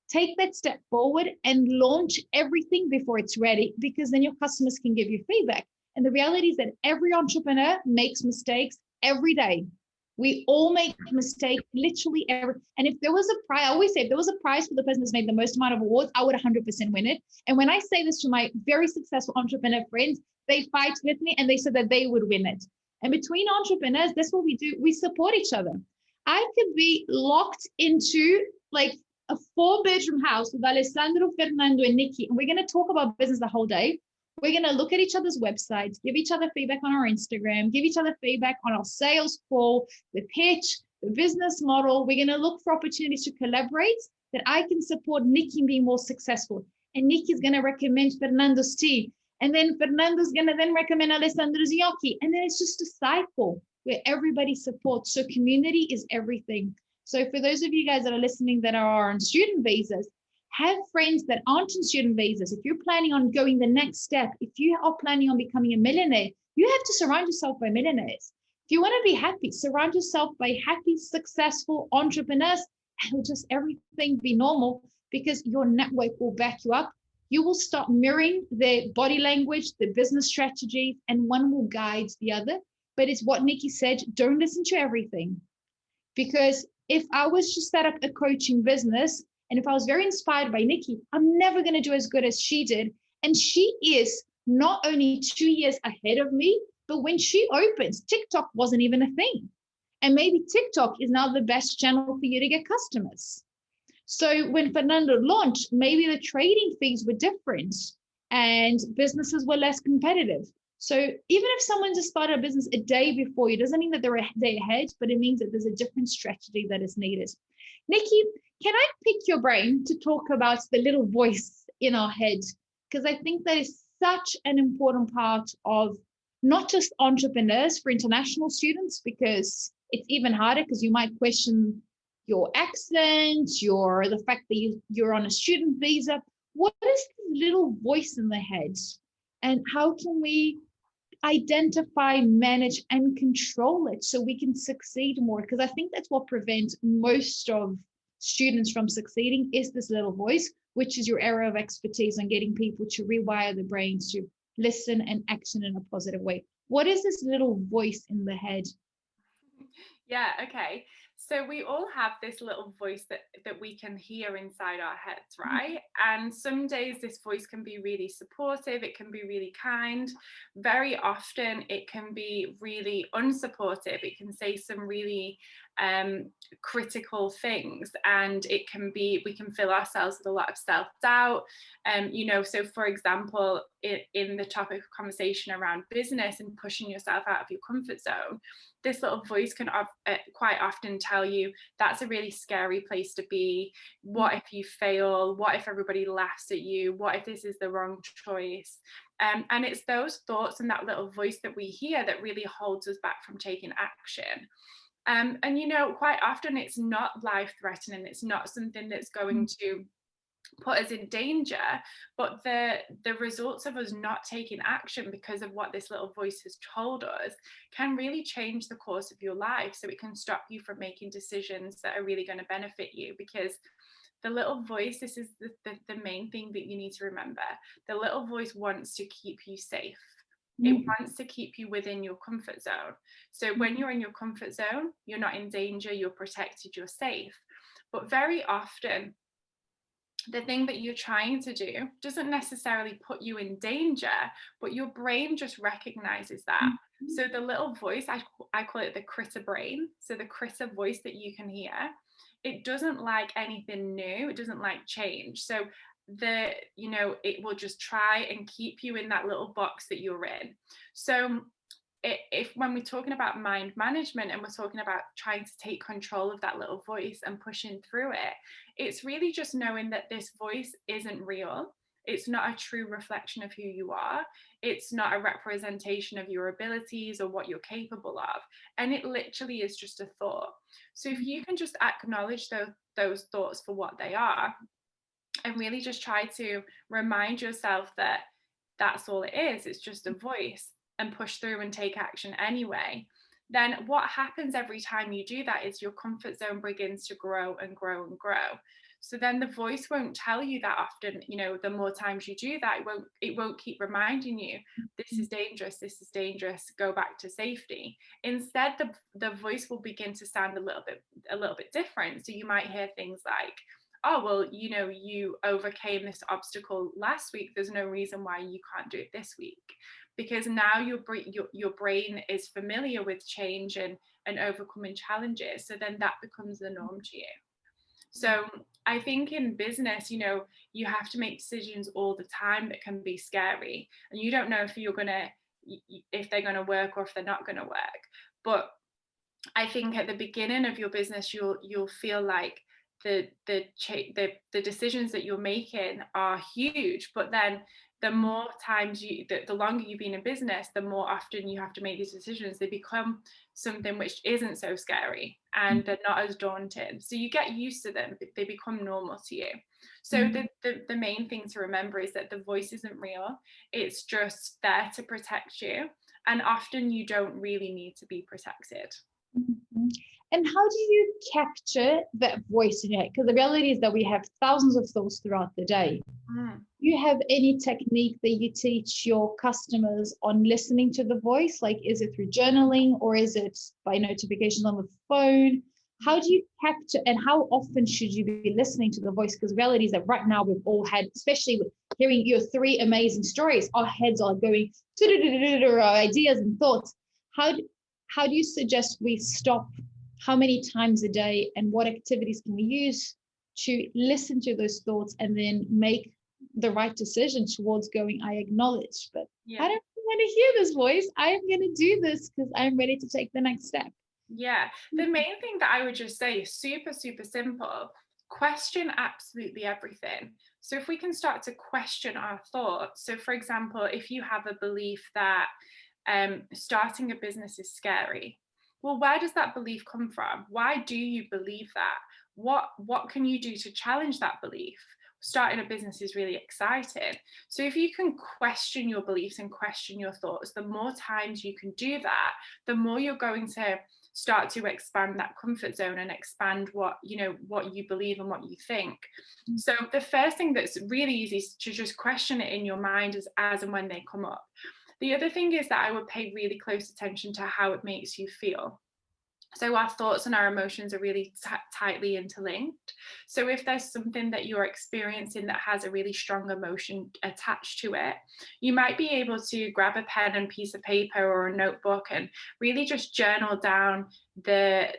Speaker 1: take that step forward and launch everything before it's ready, because then your customers can give you feedback. And the reality is that every entrepreneur makes mistakes every day. We all make mistakes, literally every. And if there was a prize, I always say, if there was a prize for the person that's made the most amount of awards, I would 100% win it. And when I say this to my very successful entrepreneur friends, they fight with me and they said that they would win it. And between entrepreneurs, that's what we do. We support each other. I could be locked into like a 4-bedroom house with Alessandro, Fernando, and Nikki, and we're going to talk about business the whole day. We're going to look at each other's websites, give each other feedback on our Instagram, give each other feedback on our sales call, the pitch, the business model. We're going to look for opportunities to collaborate that I can support Nikki in being more successful. And Nikki's going to recommend Fernando's tea. And then Fernando's going to then recommend Alessandro's gnocchi. And then it's just a cycle where everybody supports. So community is everything. So for those of you guys that are listening that are on student visas, have friends that aren't on student visas. If you're planning on going the next step, if you are planning on becoming a millionaire, you have to surround yourself by millionaires. If you want to be happy, surround yourself by happy, successful entrepreneurs, and will just everything be normal, because your network will back you up. You will start mirroring their body language, their business strategy, and one will guide the other. But it's what Nikki said, don't listen to everything. Because if I was to set up a coaching business, and if I was very inspired by Nikki, I'm never going to do as good as she did. And she is not only 2 years ahead of me, but when she opens, TikTok wasn't even a thing. And maybe TikTok is now the best channel for you to get customers. So when Fernando launched, maybe the trading fees were different and businesses were less competitive. So even if someone just started a business a day before you, doesn't mean that they're a day ahead, but it means that there's a different strategy that is needed. Nikki, can I pick your brain to talk about the little voice in our head? Because I think that is such an important part of not just entrepreneurs, for international students, because it's even harder because you might question your accent, the fact that you're on a student visa. What is this little voice in the head? And how can we identify, manage, and control it so we can succeed more? Because I think that's what prevents most of students from succeeding, is this little voice, which is your area of expertise on getting people to rewire the brains to listen and action in a positive way. What is this little voice in the head?
Speaker 2: Yeah, okay. So we all have this little voice that we can hear inside our heads, right? And some days this voice can be really supportive, it can be really kind. Very often it can be really unsupportive. It can say some really critical things, and we can fill ourselves with a lot of self-doubt. So for example, in the topic of conversation around business and pushing yourself out of your comfort zone, this little voice can quite often tell you that's a really scary place to be. What if you fail? What if everybody laughs at you? What if this is the wrong choice? And it's those thoughts and that little voice that we hear that really holds us back from taking action. And quite often it's not life-threatening. It's not something that's going to put us in danger, but the results of us not taking action because of what this little voice has told us can really change the course of your life. So it can stop you from making decisions that are really going to benefit you, because the little voice, this is the main thing that you need to remember. The little voice wants to keep you safe. It wants to keep you within your comfort zone. So when you're in your comfort zone, you're not in danger, you're protected, you're safe. But very often, the thing that you're trying to do doesn't necessarily put you in danger, but your brain just recognizes that. So the little voice, I call it the critter brain. So the critter voice that you can hear, it doesn't like anything new. It doesn't like change. So it will just try and keep you in that little box that you're in. So if when we're talking about mind management and we're talking about trying to take control of that little voice and pushing through it, it's really just knowing that this voice isn't real. It's not a true reflection of who you are. It's not a representation of your abilities or what you're capable of. And it literally is just a thought. So if you can just acknowledge those thoughts for what they are, and really just try to remind yourself that that's all it is, it's just a voice, and push through and take action anyway, then what happens every time you do that is your comfort zone begins to grow and grow and grow. So then the voice won't tell you that often, the more times you do that, it won't keep reminding you, this is dangerous, go back to safety. Instead, the voice will begin to sound a little bit different. So you might hear things like, oh, well, you overcame this obstacle last week, there's no reason why you can't do it this week. Because now your brain is familiar with change and overcoming challenges. So then that becomes the norm to you. So I think in business, you have to make decisions all the time that can be scary. And you don't know if they're going to work or if they're not going to work. But I think at the beginning of your business, you'll feel like the decisions that you're making are huge, but then the more times the longer you've been in business, the more often you have to make these decisions. They become something which isn't so scary and they're not as daunting. So you get used to them, they become normal to you. So the main thing to remember is that the voice isn't real. It's just there to protect you. And often you don't really need to be protected.
Speaker 1: And how do you capture that voice in your head? Because the reality is that we have thousands of thoughts throughout the day. Do you have any technique that you teach your customers on listening to the voice? Like, is it through journaling or is it by notifications on the phone? How do you capture, and how often should you be listening to the voice? Because the reality is that right now we've all had, especially with hearing your 3 amazing stories, our heads are going ideas and thoughts. How do you suggest we stop? How many times a day, and what activities can we use to listen to those thoughts and then make the right decision towards going, I acknowledge, but I don't want to hear this voice. I am going to do this because I'm ready to take the next step.
Speaker 2: Yeah, the main thing that I would just say is super, super simple. Question absolutely everything. So if we can start to question our thoughts. So for example, if you have a belief that starting a business is scary, well, where does that belief come from? Why do you believe that? What can you do to challenge that belief? Starting a business is really exciting. So if you can question your beliefs and question your thoughts, the more times you can do that, the more you're going to start to expand that comfort zone and expand what you believe and what you think. So the first thing that's really easy is to just question it in your mind as and when they come up. The other thing is that I would pay really close attention to how it makes you feel. So our thoughts and our emotions are really tightly interlinked. So if there's something that you're experiencing that has a really strong emotion attached to it, you might be able to grab a pen and piece of paper or a notebook and really just journal down the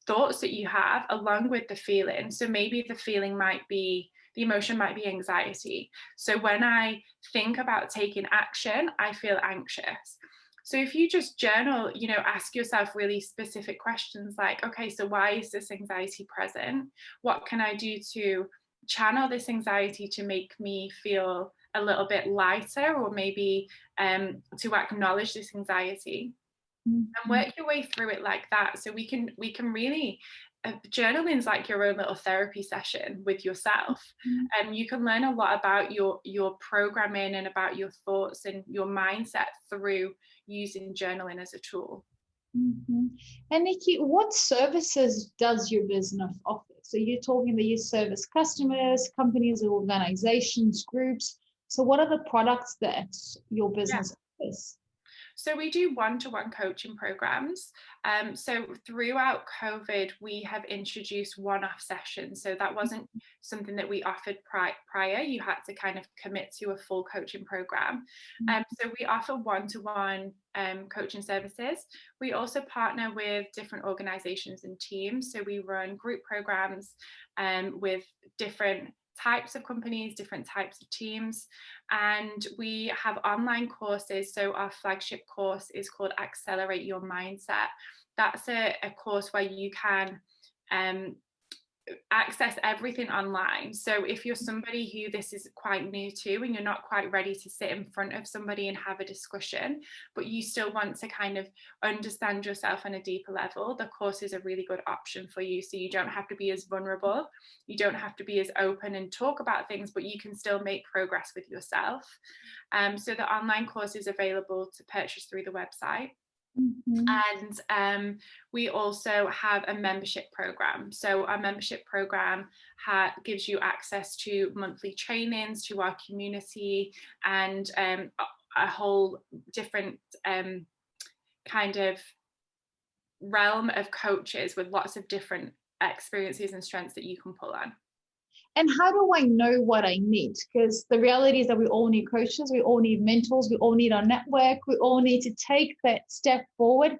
Speaker 2: thoughts that you have along with the feeling. So maybe the emotion might be anxiety. So when I think about taking action, I feel anxious. So if you just journal, ask yourself really specific questions like, okay, so why is this anxiety present? What can I do to channel this anxiety to make me feel a little bit lighter, or maybe to acknowledge this anxiety? And work your way through it like that. So we can really, journaling is like your own little therapy session with yourself. And you can learn a lot about your programming and about your thoughts and your mindset through using journaling as a tool.
Speaker 1: And Nikki, what services does your business offer? So you're talking that you service customers, companies, organizations, groups. So what are the products that your business offers?
Speaker 2: So we do one-to-one coaching programs. So throughout COVID, we have introduced one-off sessions. So that wasn't something that we offered prior. You had to kind of commit to a full coaching program. So we offer one-to-one coaching services. We also partner with different organizations and teams. So we run group programs with different types of companies, different types of teams, and we have online courses. So our flagship course is called Accelerate Your Mindset. That's a course where you can access everything online. So if you're somebody who this is quite new to and you're not quite ready to sit in front of somebody and have a discussion, but you still want to kind of understand yourself on a deeper level, the course is a really good option for you. So you don't have to be as vulnerable, you don't have to be as open and talk about things, but you can still make progress with yourself. So the online course is available to purchase through the website. And we also have a membership program. So our membership program gives you access to monthly trainings, to our community, and a whole different kind of realm of coaches with lots of different experiences and strengths that you can pull on.
Speaker 1: And how do I know what I need? Because the reality is that we all need coaches, we all need mentors, we all need our network, we all need to take that step forward.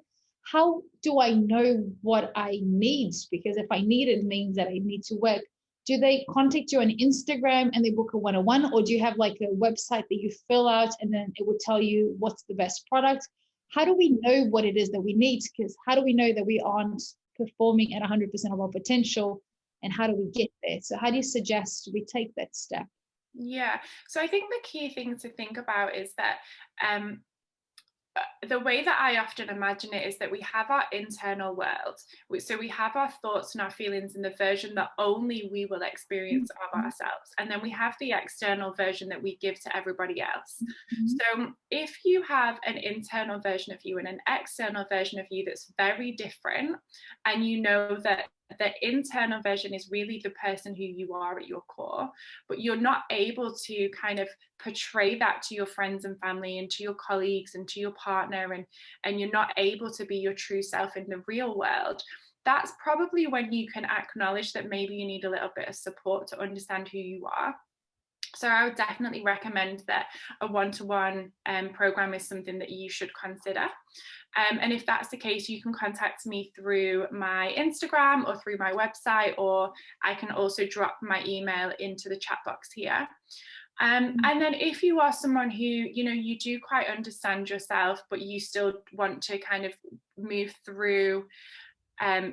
Speaker 1: How do I know what I need? Because if I need it, it means that I need to work. Do they contact you on Instagram and they book a one-on-one, or do you have like a website that you fill out and then it will tell you what's the best product? How do we know what it is that we need? Because how do we know that we aren't performing at 100% of our potential? And how do we get there? So how do you suggest we take that step?
Speaker 2: Yeah, so I think the key thing to think about is that the way that I often imagine it is that we have our internal world. So we have our thoughts and our feelings in the version that only we will experience of ourselves. And then we have the external version that we give to everybody else. So if you have an internal version of you and an external version of you that's very different, and you know that the internal version is really the person who you are at your core, but you're not able to kind of portray that to your friends and family and to your colleagues and to your partner, and you're not able to be your true self in the real world, that's probably when you can acknowledge that maybe you need a little bit of support to understand who you are. So I would definitely recommend that a one-to-one program is something that you should consider. And if that's the case, you can contact me through my Instagram or through my website, or I can also drop my email into the chat box here. And then if you are someone who, you know, you do quite understand yourself, but you still want to kind of move through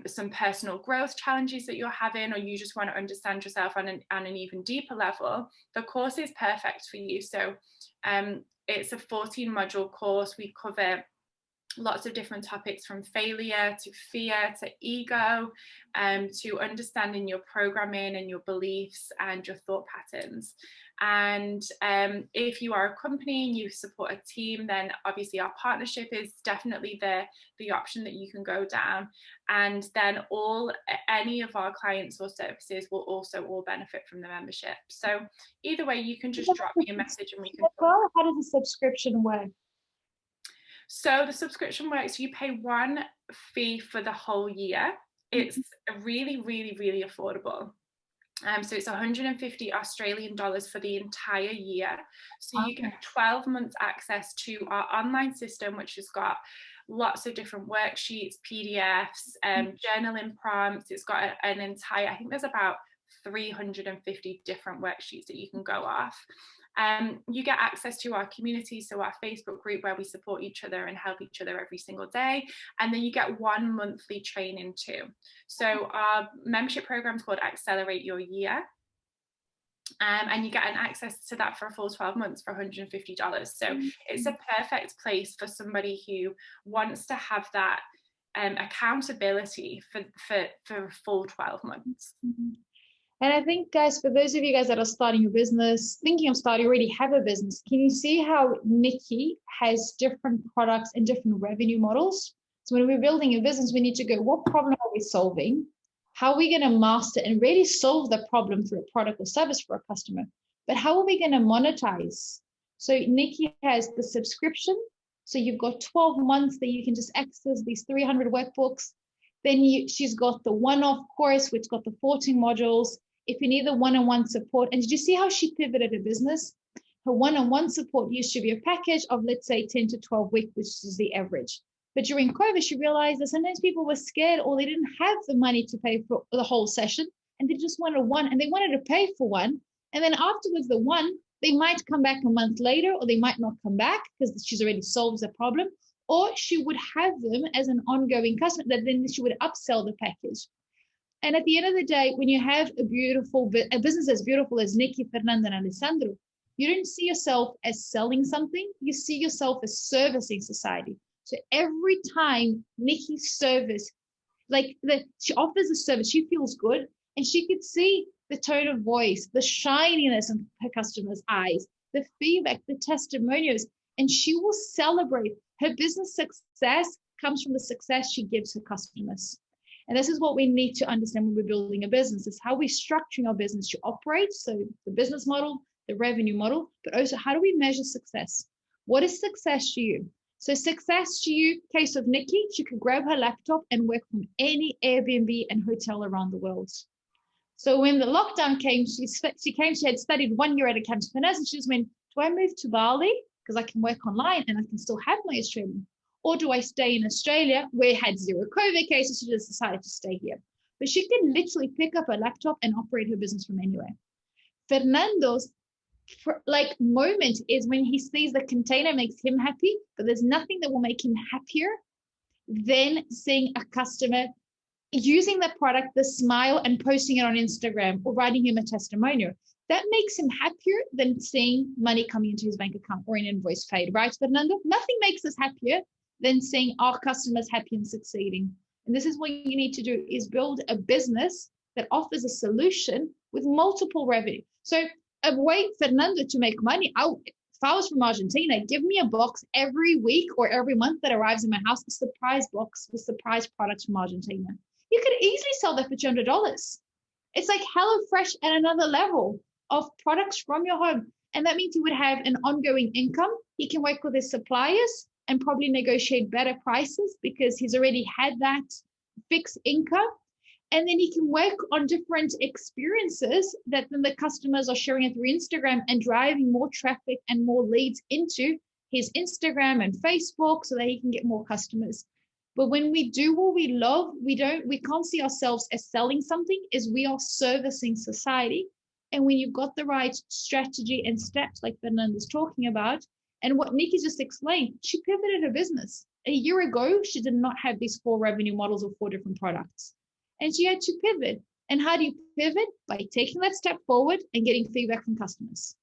Speaker 2: some personal growth challenges that you're having, or you just want to understand yourself on an even deeper level, the course is perfect for you. So it's a 14-module course. We cover lots of different topics, from failure to fear to ego, to understanding your programming and your beliefs and your thought patterns. And if you are a company and you support a team, then obviously our partnership is definitely the option that you can go down. And then any of our clients or services will also all benefit from the membership. So either way, you can just drop me a message and we can.
Speaker 1: Well, how does the subscription work?
Speaker 2: So the subscription works, you pay one fee for the whole year. It's really, really, really affordable. So it's 150 Australian dollars for the entire year. So you get 12 months access to our online system, which has got lots of different worksheets, PDFs, journaling prompts. It's got an entire, I think there's about 350 different worksheets that you can go off. You get access to our community, so our Facebook group where we support each other and help each other every single day. And then you get 1 monthly training too. So our membership program is called Accelerate Your Year. And you get an access to that for a full 12 months for $150. So it's a perfect place for somebody who wants to have that accountability for a full 12 months.
Speaker 1: And I think, guys, for those of you guys that are starting your business, thinking of starting, already have a business, can you see how Nikki has different products and different revenue models? So when we're building a business, we need to go, what problem are we solving? How are we going to master and really solve the problem through a product or service for a customer? But how are we going to monetize? So Nikki has the subscription, So you've got 12 months that you can just access these 300 workbooks. Then she's got the one-off course, which got the 14 modules. If you need the one-on-one support, and did you see how she pivoted her business? Her one-on-one support used to be a package of, let's say, 10 to 12 weeks, which is the average. But during COVID, she realized that sometimes people were scared or they didn't have the money to pay for the whole session, and they just wanted one, and they wanted to pay for one. And then afterwards, the one, they might come back a month later, or they might not come back because she's already solved the problem, or she would have them as an ongoing customer that then she would upsell the package. And at the end of the day, when you have a business as beautiful as Nikki, Fernando, and Alessandro, you don't see yourself as selling something, you see yourself as servicing society. So every time Nikki's service, she offers a service, she feels good, and she could see the tone of voice, the shininess in her customers' eyes, the feedback, the testimonials, and she will celebrate. Her business success comes from the success she gives her customers. And this is what we need to understand when we're building a business, is how we're structuring our business to operate. So the business model, the revenue model, but also how do we measure success? What is success to you? So success to you, case of Nikki, she could grab her laptop and work from any Airbnb and hotel around the world. So when the lockdown came, she had studied 1 year at a campus finance, and she just went, do I move to Bali because I can work online and I can still have my Australian? Or do I stay in Australia where it had 0 COVID cases? She just decided to stay here. But she can literally pick up a laptop and operate her business from anywhere. Fernando's moment is when he sees the container makes him happy, but there's nothing that will make him happier than seeing a customer using the product, the smile, and posting it on Instagram or writing him a testimonial. That makes him happier than seeing money coming into his bank account or an invoice paid, right, Fernando? Nothing makes us happier than seeing our customers happy and succeeding. And this is what you need to do, is build a business that offers a solution with multiple revenue. So a way, Fernando, to make money, if I was from Argentina, give me a box every week or every month that arrives in my house, a surprise box with surprise products from Argentina. You could easily sell that for $200. It's like HelloFresh at another level of products from your home. And that means he would have an ongoing income. He can work with his suppliers and probably negotiate better prices because he's already had that fixed income. And then he can work on different experiences that then the customers are sharing it through Instagram and driving more traffic and more leads into his Instagram and Facebook so that he can get more customers. But when we do what we love, we can't see ourselves as selling something, as we are servicing society. And when you've got the right strategy and steps like Fernando's talking about, and what Nikki just explained, she pivoted her business. A year ago, she did not have these 4 revenue models or 4 different products. And she had to pivot. And how do you pivot? By taking that step forward and getting feedback from customers.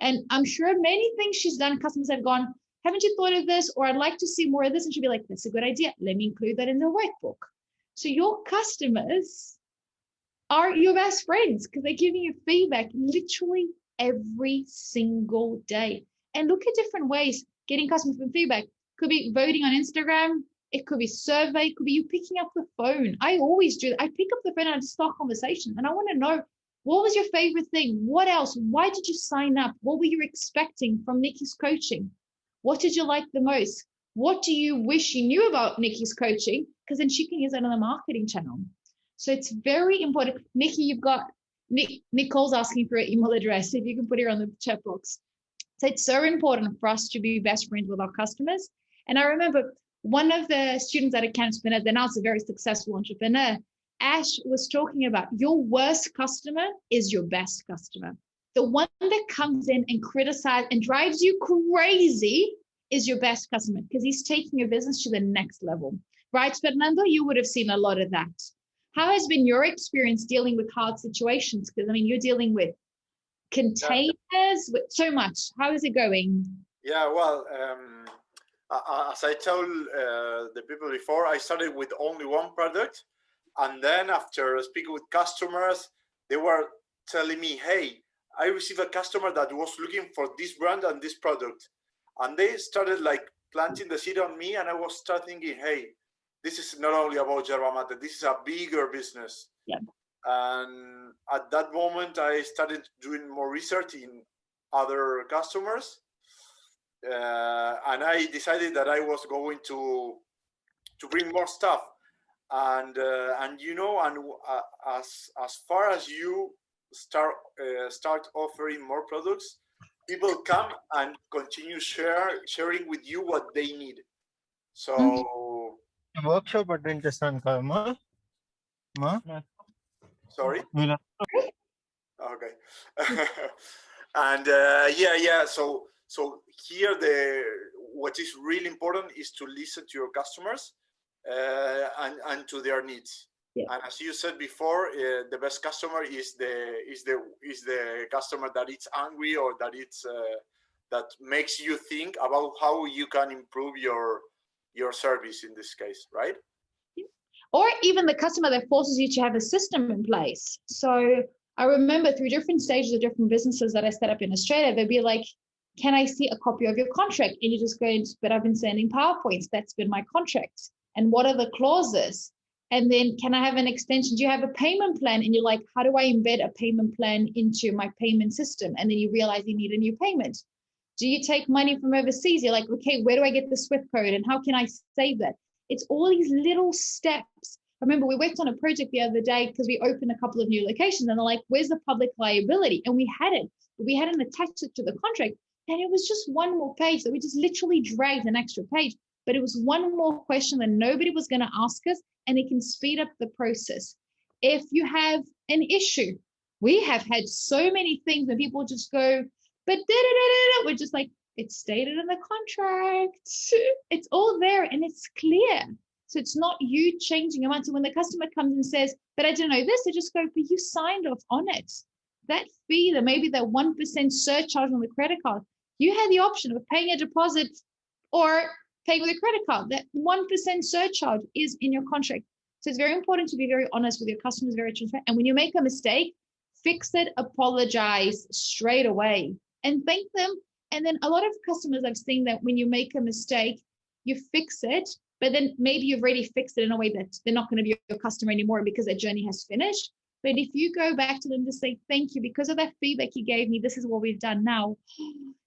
Speaker 1: And I'm sure many things she's done, customers have gone, haven't you thought of this? Or I'd like to see more of this. And she'd be like, that's a good idea. Let me include that in the workbook. So your customers are your best friends because they're giving you feedback literally every single day. And look at different ways getting customer feedback. Could be voting on Instagram. It could be survey. It could be you picking up the phone. I always do that. I pick up the phone and I start conversation. And I want to know, what was your favorite thing? What else? Why did you sign up? What were you expecting from Nikki's coaching? What did you like the most? What do you wish you knew about Nikki's coaching? Because then she can use that on the marketing channel. So it's very important. Nikki, you've got Nicole's asking for her email address. If you can put her on the chat box. So it's so important for us to be best friends with our customers. And I remember one of the students at a campus, they're now a very successful entrepreneur, Ash was talking about your worst customer is your best customer. The one that comes in and criticizes and drives you crazy is your best customer because he's taking your business to the next level. Right, Fernando? You would have seen a lot of that. How has been your experience dealing with hard situations? Because, I mean, you're dealing with containers, with so much. How is it going?
Speaker 3: Yeah, well, as I told the people before, I started with only one product. And then after speaking with customers, they were telling me, hey, I received a customer that was looking for this brand and this product. And they started like planting the seed on me. And I was starting thinking, hey, this is not only about yerba mate, this is a bigger business.
Speaker 1: Yeah.
Speaker 3: And at that moment, I started doing more research in other customers. and I decided that I was going to bring more stuff, and you know, and as far as you start offering more products, people come and continue sharing with you what they need. So
Speaker 6: workshop attend చేస్తాను కదమ్మా మా
Speaker 3: sorry. Okay. And yeah. So here what is really important is to listen to your customers and to their needs.
Speaker 1: Yeah.
Speaker 3: And as you said before, the best customer is the customer that it's angry, or that it's that makes you think about how you can improve your service in this case, right?
Speaker 1: Or even the customer that forces you to have a system in place. So I remember through different stages of different businesses that I set up in Australia, they'd be like, can I see a copy of your contract? And you just go, but I've been sending PowerPoints. That's been my contract. And what are the clauses? And then, can I have an extension? Do you have a payment plan? And you're like, how do I embed a payment plan into my payment system? And then you realize you need a new payment. Do you take money from overseas? You're like, okay, where do I get the SWIFT code? And how can I save that? It's all these little steps. I remember we worked on a project the other day because we opened a couple of new locations, and they're like, where's the public liability? And we had it, but we hadn't attached it to the contract. And it was just one more page that we just literally dragged an extra page. But it was one more question that nobody was going to ask us, and it can speed up the process. If you have an issue, we have had so many things where people just go, but we're just like, it's stated in the contract. It's all there and it's clear. So it's not you changing your mind. So when the customer comes and says, but I didn't know this, they just go, but you signed off on it. That fee, that maybe that 1% surcharge on the credit card, you had the option of paying a deposit or paying with a credit card. That 1% surcharge is in your contract. So it's very important to be very honest with your customers, very transparent. And when you make a mistake, fix it, apologize straight away, and thank them. And then a lot of customers, I've seen that when you make a mistake, you fix it, but then maybe you've already fixed it in a way that they're not going to be your customer anymore because their journey has finished. But if you go back to them to say, thank you, because of that feedback you gave me, this is what we've done now.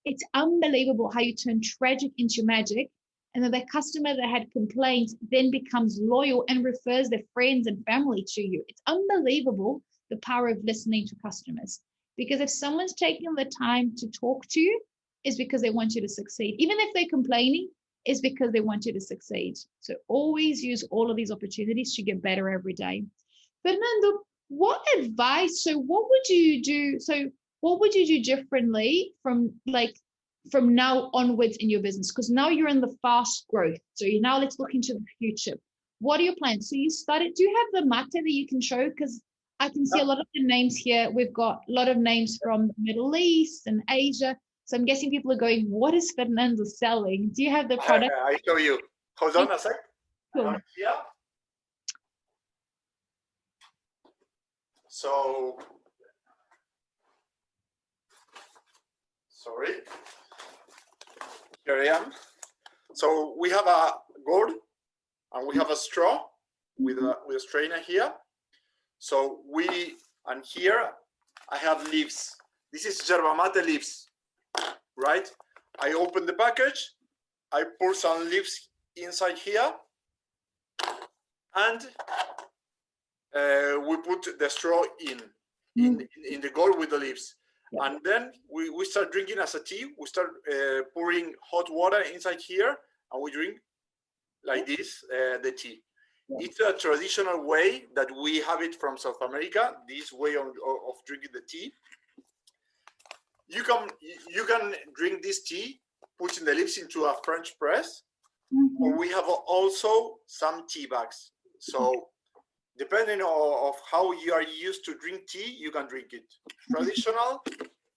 Speaker 1: It's unbelievable how you turn tragic into magic. And then the customer that had complaints then becomes loyal and refers their friends and family to you. It's unbelievable, the power of listening to customers. Because if someone's taking the time to talk to you, it's because they want you to succeed. Even if they're complaining, it's because they want you to succeed. So always use all of these opportunities to get better every day. Fernando, what advice? So what would you do? So what would you do differently from now onwards in your business? Because now you're in the fast growth. So now let's look into the future. What are your plans? So you started, do you have the mate that you can show? Because I can see a lot of the names here. We've got a lot of names from the Middle East and Asia. So I'm guessing people are going, what is Fernando selling? Do you have the product?
Speaker 3: I show you. Hold on a sec.
Speaker 1: Cool.
Speaker 3: Yeah. So, sorry. Here I am. So we have a gourd and we have a straw with a strainer here. So and here I have leaves. This is yerba mate leaves, right? I open the package, I pour some leaves inside here, and we put the straw in the gourd with the leaves. Yeah. And then we start drinking as a tea. We start pouring hot water inside here, and we drink like this, the tea. Yeah. It's a traditional way that we have it from South America, this way of drinking the tea. You can drink this tea, putting the leaves into a French press, or we have also some tea bags. So depending on how you are used to drink tea, you can drink it traditional,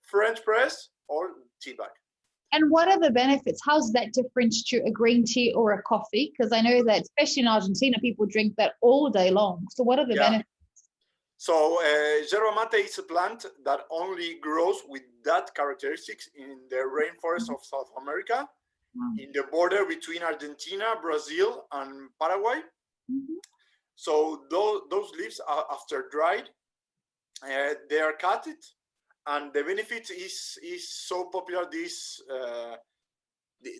Speaker 3: French press, or tea bag.
Speaker 1: And what are the benefits? How's that different to a green tea or a coffee? Because I know that especially in Argentina, people drink that all day long. So what are the benefits?
Speaker 3: So yerba mate is a plant that only grows with that characteristics in the rainforest of South America, in the border between Argentina, Brazil, and Paraguay. So those leaves, after dried, they are cut, and the benefit is so popular. This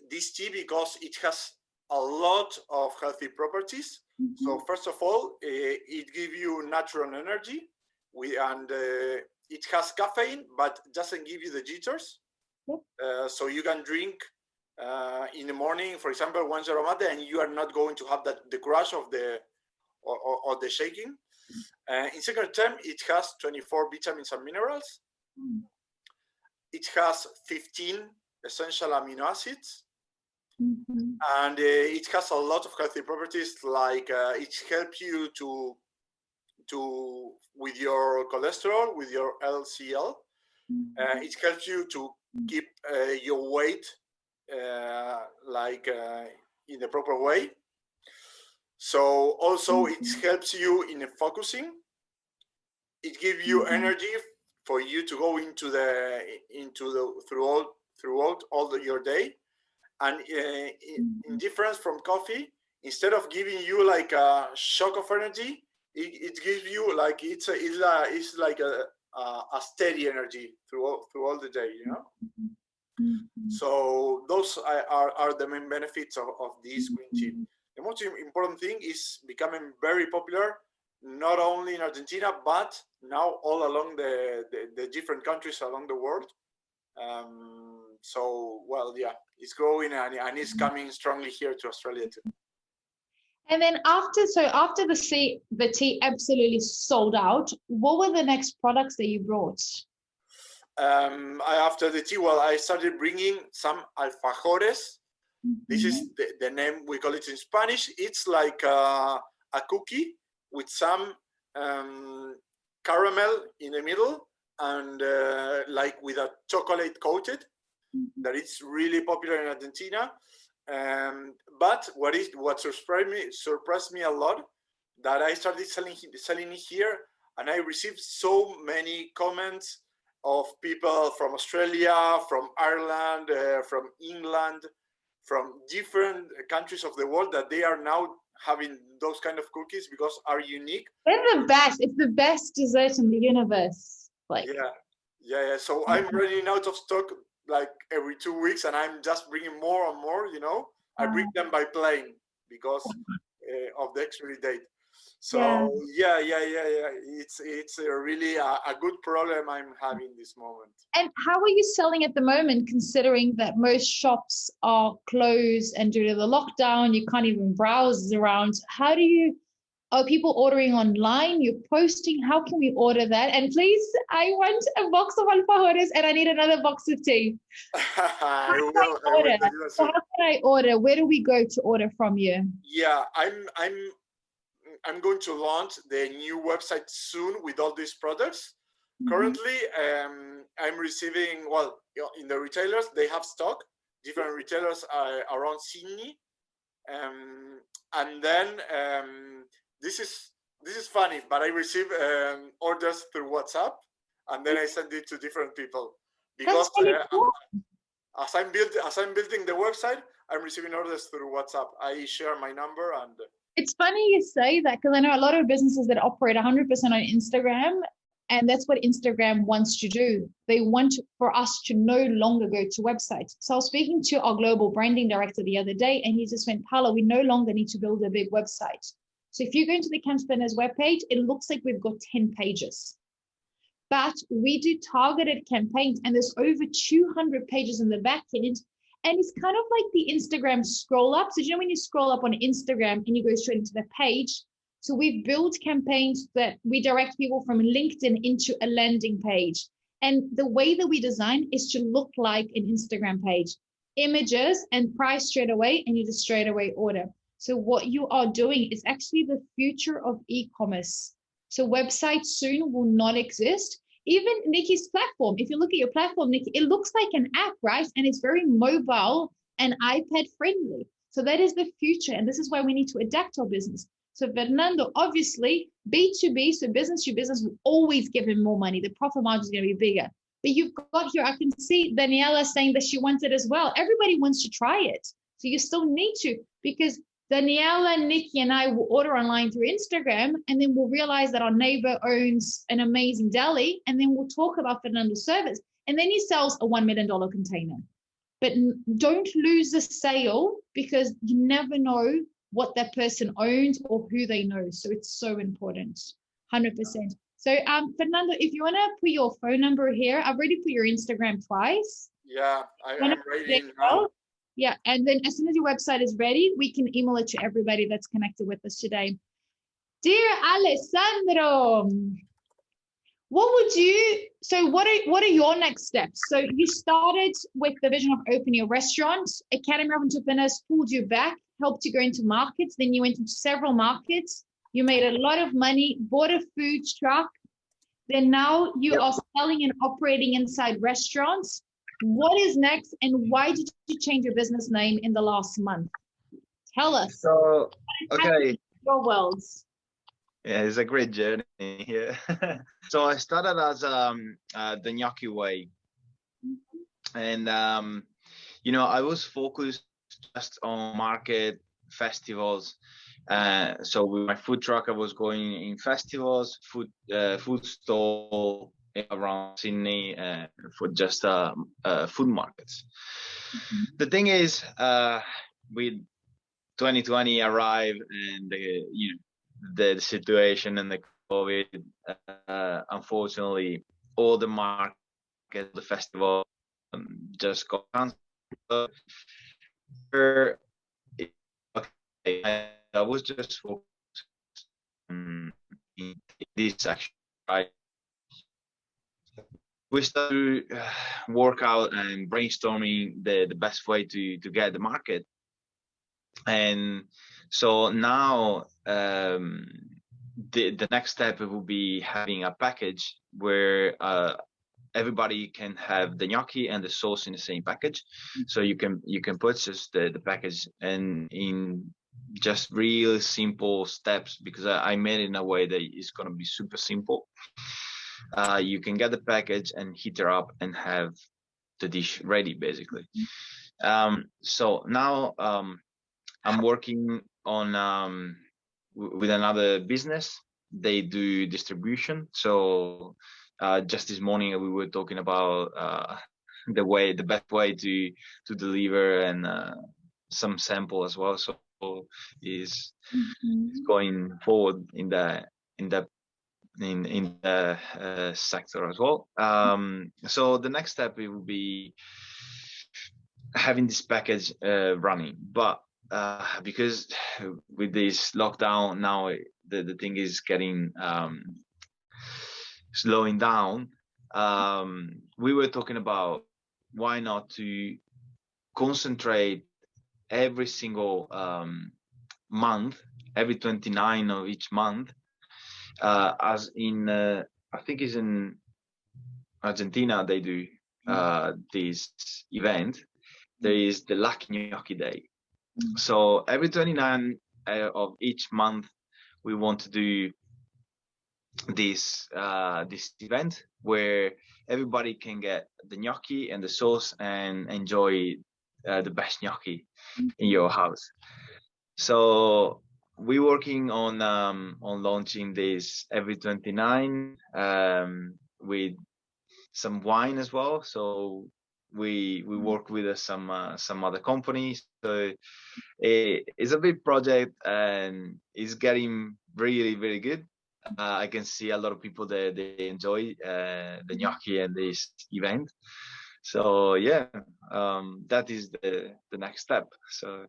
Speaker 3: this tea because it has a lot of healthy properties. So first of all, it gives you natural energy, and it has caffeine, but doesn't give you the jitters. So you can drink in the morning, for example, one yerba mate, and you are not going to have the crash of the or the shaking. In second term, it has 24 vitamins and minerals. It has 15 essential amino acids. And it has a lot of healthy properties, like it helps you to with your cholesterol, with your LCL. It helps you to keep your weight in the proper way. So also it helps you in focusing. It gives you energy for you to go throughout your day. And in difference from coffee, instead of giving you like a shock of energy, it gives you like it's like a steady energy throughout the day, you know. So those are the main benefits of this green tea. The most important thing is becoming very popular, not only in Argentina, but now all along the different countries along the world. So, well, yeah, it's growing and it's coming strongly here to Australia too.
Speaker 1: And then after the tea absolutely sold out, what were the next products that you brought?
Speaker 3: After the tea, well, I started bringing some alfajores. This is the name, we call it in Spanish. It's like a cookie with some caramel in the middle and like with a chocolate coated. That it's really popular in Argentina. But what surprised me a lot, that I started selling it here, and I received so many comments of people from Australia, from Ireland, from England, from different countries of the world, that they are now having those kind of cookies because are unique.
Speaker 1: They're the best. It's the best dessert in the universe. Like
Speaker 3: yeah. So I'm running out of stock like every 2 weeks, and I'm just bringing more and more, you know. I bring them by plane because of the expiry date. So yeah. It's really a good problem I'm having this moment.
Speaker 1: And how are you selling at the moment, considering that most shops are closed and due to the lockdown, you can't even browse around? Are people ordering online? You're posting? How can we order that? And please, I want a box of alfajores and I need another box of tea. How can I order? Where do we go to order from you?
Speaker 3: Yeah, I'm going to launch the new website soon with all these products. Currently, I'm receiving, well, in the retailers, they have stock, different retailers around Sydney. And then this is funny, but I receive orders through WhatsApp, and then I send it to different people because as I'm building the website, I'm receiving orders through WhatsApp. I share my number, and
Speaker 1: it's funny you say that, because I know a lot of businesses that operate 100% on Instagram, and that's what Instagram wants to do. They want for us to no longer go to websites. So I was speaking to our global branding director the other day, and he just went, Paula, we no longer need to build a big website. So if you go into the Campaigners webpage, it looks like we've got 10 pages. But we do targeted campaigns, and there's over 200 pages in the back end. And it's kind of like the Instagram scroll up. So you know when you scroll up on Instagram and you go straight into the page? So we've built campaigns that we direct people from LinkedIn into a landing page. And the way that we design is to look like an Instagram page. Images and price straight away, and you just straight away order. So what you are doing is actually the future of e-commerce. So websites soon will not exist. Even Nikki's platform, if you look at your platform, Nikki, it looks like an app, right? And it's very mobile and iPad friendly. So that is the future. And this is why we need to adapt our business. So Fernando, obviously, B2B, so business to business, will always give him more money. The profit margin is going to be bigger. But you've got here, I can see Daniela saying that she wants it as well. Everybody wants to try it. So you still need to, because Daniela, Nikki, and I will order online through Instagram, and then we'll realize that our neighbor owns an amazing deli, and then we'll talk about Fernando's service. And then he sells a $1 million container. but don't lose the sale, because you never know what that person owns or who they know. So it's so important, 100%. So Fernando, if you want to put your phone number here, I've already put your Instagram twice.
Speaker 3: Yeah, I'm reading now.
Speaker 1: Yeah, and then as soon as your website is ready, we can email it to everybody that's connected with us today. Dear Alessandro, what are your next steps? So you started with the vision of opening a restaurant. Academy of Entrepreneurs pulled you back, helped you go into markets. Then you went into several markets. You made a lot of money, bought a food truck. Then now you are selling and operating inside restaurants. What is next, and why did you change your business name in the last month? Tell us.
Speaker 5: So, okay.
Speaker 1: Your worlds.
Speaker 5: Yeah, it's a great journey here. So I started as the gnocchi way, and I was focused just on market festivals. So with my food truck, I was going in festivals, food stall around Sydney for just food markets. The thing is, with 2020 arrived, and the situation and the COVID, unfortunately, all the markets, the festival just got canceled. I was just focused in this action. We started to work out and brainstorming the best way to get the market. And so now the next step will be having a package where everybody can have the gnocchi and the sauce in the same package. So you can purchase the package, and in just real simple steps, because I made it in a way that it's going to be super simple. You can get the package and heat it up and have the dish ready, basically. So now I'm working on with another business. They do distribution. So just this morning we were talking about the best way to deliver, and some sample as well. So is going forward in the sector as well. So the next step, it will be having this package running, but because with this lockdown now, the thing is getting slowing down. We were talking about why not to concentrate every single month, every 29 of each month, as in I think it's in Argentina they do this event. There is the Lucky Gnocchi Day. So every 29 of each month, we want to do this event where everybody can get the gnocchi and the sauce and enjoy the best gnocchi in your house. So we're working on launching this every 29 with some wine as well. So we work with some other companies. So it's a big project, and it's getting really, really good. I can see a lot of people that they enjoy the gnocchi and this event. So yeah, that is the next step. So.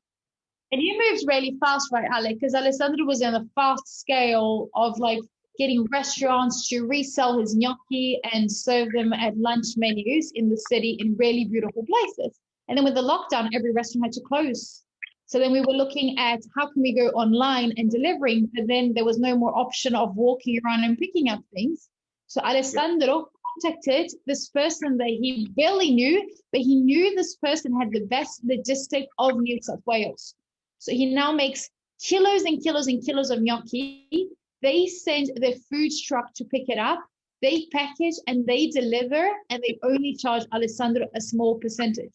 Speaker 1: And you moved really fast, right, Alec? Because Alessandro was on a fast scale of like getting restaurants to resell his gnocchi and serve them at lunch menus in the city in really beautiful places. And then with the lockdown, every restaurant had to close. So then we were looking at how can we go online and delivering, but then there was no more option of walking around and picking up things. So Alessandro contacted this person that he barely knew, but he knew this person had the best logistic of New South Wales. So he now makes kilos and kilos and kilos of gnocchi. They send their food truck to pick it up. They package and they deliver, and they only charge Alessandro a small percentage.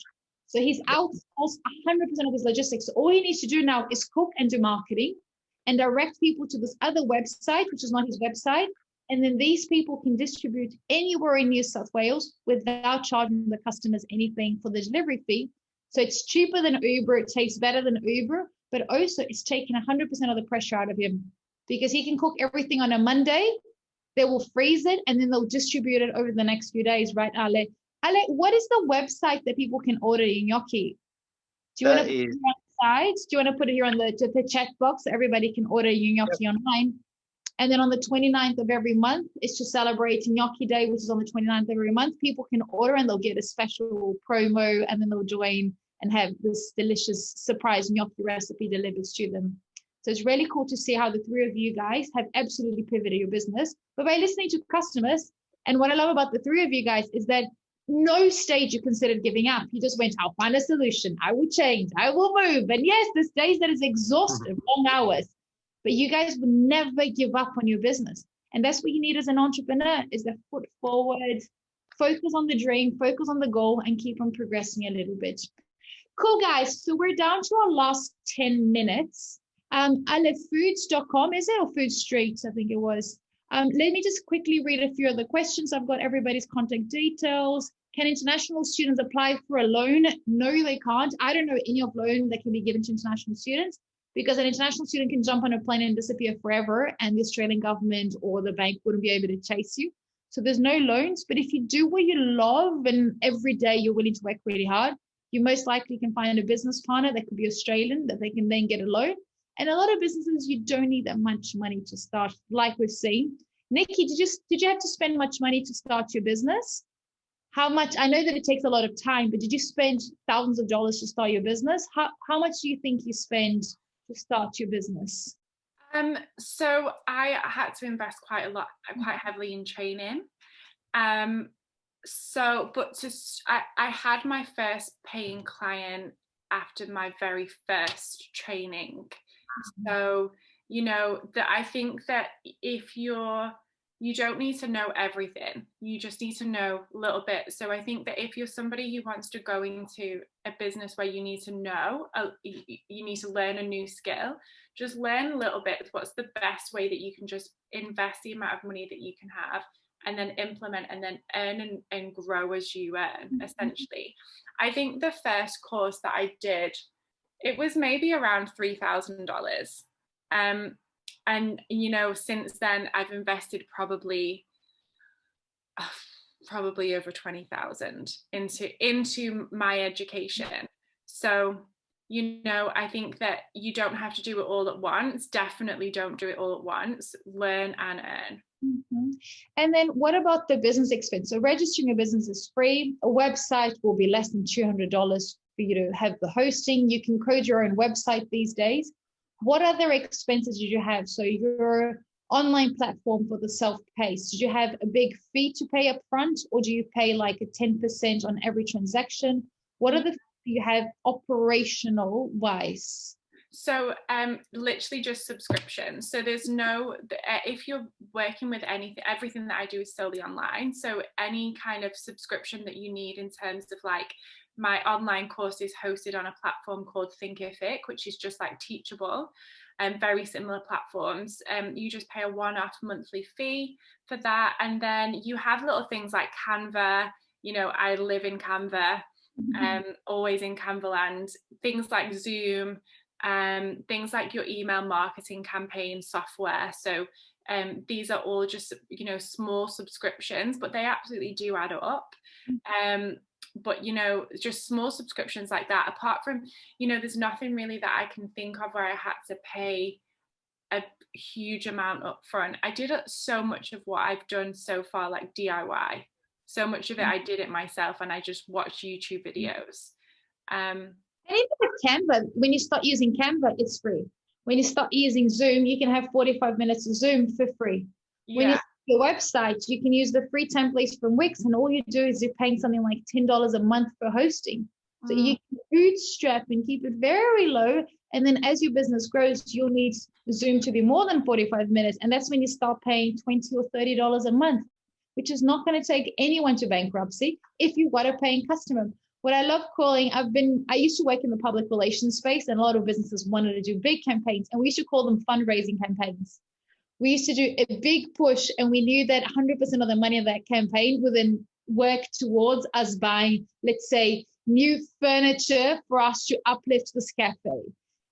Speaker 1: So he's outsourced 100% of his logistics. So all he needs to do now is cook and do marketing and direct people to this other website, which is not his website. And then these people can distribute anywhere in New South Wales without charging the customers anything for the delivery fee. So it's cheaper than Uber, it tastes better than Uber, but also it's taking 100% of the pressure out of him because he can cook everything on a Monday. They will freeze it and then they'll distribute it over the next few days, right, Ale? Ale, what is the website that people can order your gnocchi? Do you want to put it on the side? Do you want to put it here on the chat box so everybody can order your gnocchi online? And then on the 29th of every month, it's to celebrate Gnocchi Day, which is on the 29th of every month. People can order and they'll get a special promo and then they'll join and have this delicious surprise gnocchi recipe delivered to them. So it's really cool to see how the three of you guys have absolutely pivoted your business. But by listening to customers, and what I love about the three of you guys is that no stage you considered giving up. You just went, I'll find a solution. I will change. I will move. And yes, there's days that is exhaustive, long hours. But you guys will never give up on your business. And that's what you need as an entrepreneur is the foot forward, focus on the dream, focus on the goal, and keep on progressing a little bit. Cool, guys. So we're down to our last 10 minutes. Alefoods.com, is it? Or Food Street, I think it was. Let me just quickly read a few of the questions. I've got everybody's contact details. Can international students apply for a loan? No, they can't. I don't know any of loan that can be given to international students, because an international student can jump on a plane and disappear forever, and the Australian government or the bank wouldn't be able to chase you. So there's no loans. But if you do what you love and every day you're willing to work really hard, you most likely can find a business partner that could be Australian that they can then get a loan. And a lot of businesses, you don't need that much money to start, like we've seen. Nikki, did you have to spend much money to start your business? How much? I know that it takes a lot of time, but did you spend thousands of dollars to start your business? How much do you think you spend to start your business?
Speaker 2: So I had to invest quite heavily in training. I had my first paying client after my very first training. So, that I think that if you don't need to know everything, you just need to know a little bit. So I think that if you're somebody who wants to go into a business where you need to know, you need to learn a new skill, just learn a little bit. What's the best way that you can just invest the amount of money that you can have and then implement and then earn and grow as you earn, essentially. I think the first course that I did, it was maybe around $3,000. And, since then I've invested probably over 20,000 into my education. So, I think that you don't have to do it all at once. Definitely don't do it all at once. Learn and earn.
Speaker 1: Mm-hmm. And then what about the business expense? So registering a business is free. A website will be less than $200 for you to have the hosting. You can code your own website these days. What other expenses did you have? So your online platform for the self-paced, did you have a big fee to pay up front, or do you pay like a 10% on every transaction? What are the fees you have operational wise?
Speaker 2: So literally just subscriptions. So there's no, if you're working with everything that I do is solely online. So any kind of subscription that you need in terms of like, my online course is hosted on a platform called Thinkific, which is just like Teachable, and very similar platforms. You just pay a one-off monthly fee for that. And then you have little things like Canva. I live in Canva, always in Canva land. Things like Zoom, things like your email marketing campaign software. So these are all just, small subscriptions, but they absolutely do add up. But, just small subscriptions like that, apart from, there's nothing really that I can think of where I had to pay a huge amount up front. I did so much of what I've done so far, like DIY. So much of it, I did it myself and I just watched YouTube videos.
Speaker 1: And even with Canva, when you start using Canva, it's free. When you start using Zoom, you can have 45 minutes of Zoom for free. When you your website, you can use the free templates from Wix, and all you do is you're paying something like $10 a month for hosting. So you can bootstrap and keep it very low. And then as your business grows, you'll need Zoom to be more than 45 minutes. And that's when you start paying $20 or $30 a month, which is not going to take anyone to bankruptcy if you've got a paying customer. What I love calling, I used to work in the public relations space, and a lot of businesses wanted to do big campaigns, and we used to call them fundraising campaigns. We used to do a big push, and we knew that 100% of the money of that campaign would then work towards us buying, let's say, new furniture for us to uplift this cafe.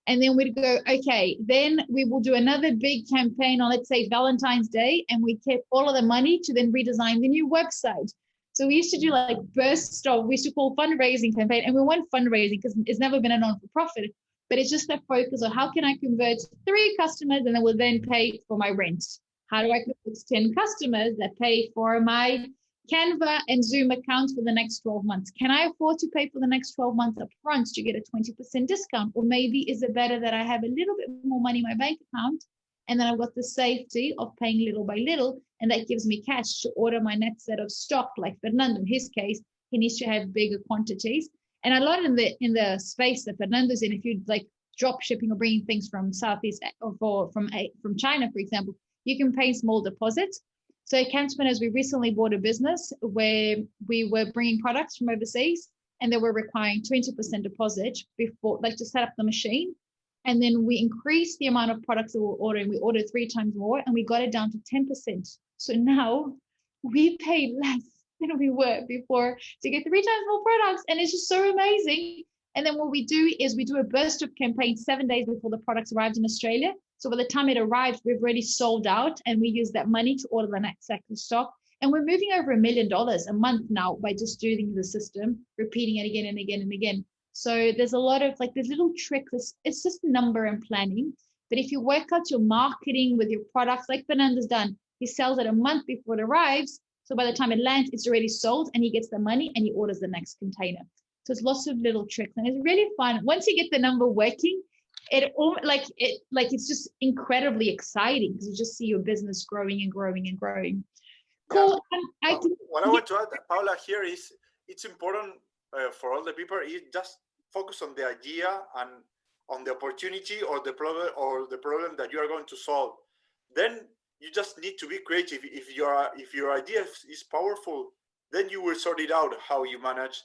Speaker 1: And then we'd go, okay, then we will do another big campaign on, let's say, Valentine's Day. And we kept all of the money to then redesign the new website. So we used to do like bursts of, we used to call fundraising campaign. And we weren't fundraising because it's never been a non-for-profit. But it's just that focus on how can I convert 3 customers and then will then pay for my rent? How do I convert 10 customers that pay for my Canva and Zoom accounts for the next 12 months? Can I afford to pay for the next 12 months up front to get a 20% discount? Or maybe is it better that I have a little bit more money in my bank account and then I've got the safety of paying little by little, and that gives me cash to order my next set of stock. Like Fernando, in his case, he needs to have bigger quantities. And a lot in the space that Fernando's in, if you like drop shipping or bringing things from Southeast or from China, for example, you can pay small deposits. So at Campsmaners, we recently bought a business where we were bringing products from overseas and they were requiring 20% deposit before, like to set up the machine. And then we increased the amount of products that we were ordering. We ordered 3 times more and we got it down to 10%. So now we pay less than we were before to get 3 times more products. And it's just so amazing. And then what we do is we do a burst of campaign 7 days before the products arrived in Australia. So by the time it arrives, we've already sold out and we use that money to order the next second stock. And we're moving over $1 million a month now by just doing the system, repeating it again and again and again. So there's a lot of like, there's little tricks. It's just number and planning. But if you work out your marketing with your products, like Fernando's done, he sells it a month before it arrives. So by the time it lands, it's already sold and he gets the money and he orders the next container. So it's lots of little tricks and it's really fun. Once you get the number working, it's just incredibly exciting because you just see your business growing and growing and growing. Cool.
Speaker 3: Yeah. What I want to add, Paula, here is it's important for all the people is just focus on the idea and on the opportunity or the problem that you are going to solve. Then you just need to be creative. If your idea is powerful, then you will sort it out how you manage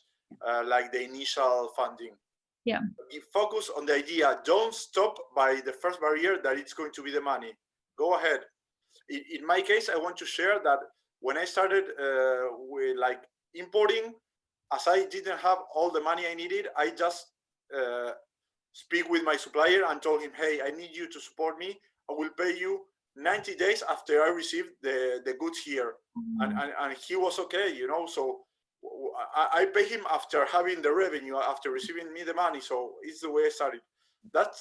Speaker 3: like the initial funding.
Speaker 1: Yeah.
Speaker 3: You focus on the idea. Don't stop by the first barrier that it's going to be the money. Go ahead. In my case, I want to share that when I started with like importing, as I didn't have all the money I needed, I just speak with my supplier and told him, hey, I need you to support me. I will pay you 90 days after I received the goods here. Mm-hmm. And he was okay, you know, so I pay him after having the revenue, after receiving me the money. So it's the way I started. That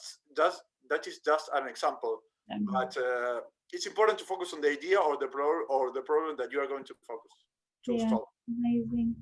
Speaker 3: is just an example. Mm-hmm. But it's important to focus on the idea or the problem that you are going to focus to solve.
Speaker 1: Amazing.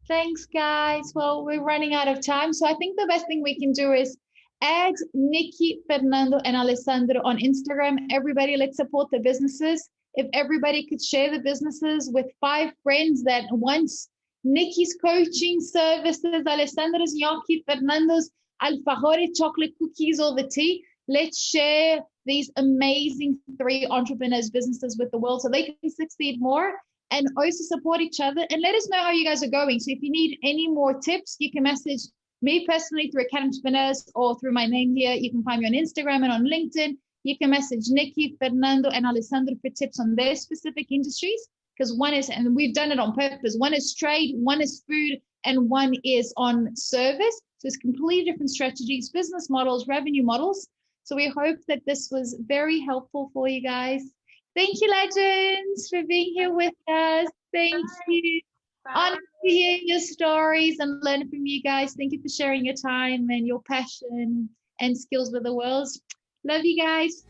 Speaker 1: Thanks, guys. Well, we're running out of time. So I think the best thing we can do is add Nikki, Fernando, and Alessandro on Instagram. Everybody, let's support the businesses. If everybody could share the businesses with 5 friends that wants Nikki's coaching services, Alessandro's gnocchi, Fernando's alfajore chocolate cookies or the tea. Let's share these amazing 3 entrepreneurs businesses with the world so they can succeed more and also support each other. And let us know how you guys are going. So if you need any more tips, you can message me personally through Academy Entrepreneurs or through my name here. You can find me on Instagram and on LinkedIn. You can message Nikki, Fernando, and Alessandro for tips on their specific industries. Because one is, and we've done it on purpose, one is trade, one is food, and one is on service. So it's completely different strategies, business models, revenue models. So we hope that this was very helpful for you guys. Thank you, legends, for being here with us. Thank you. Honored to hear your stories and learn from you guys. Thank you for sharing your time and your passion and skills with the world. Love you guys.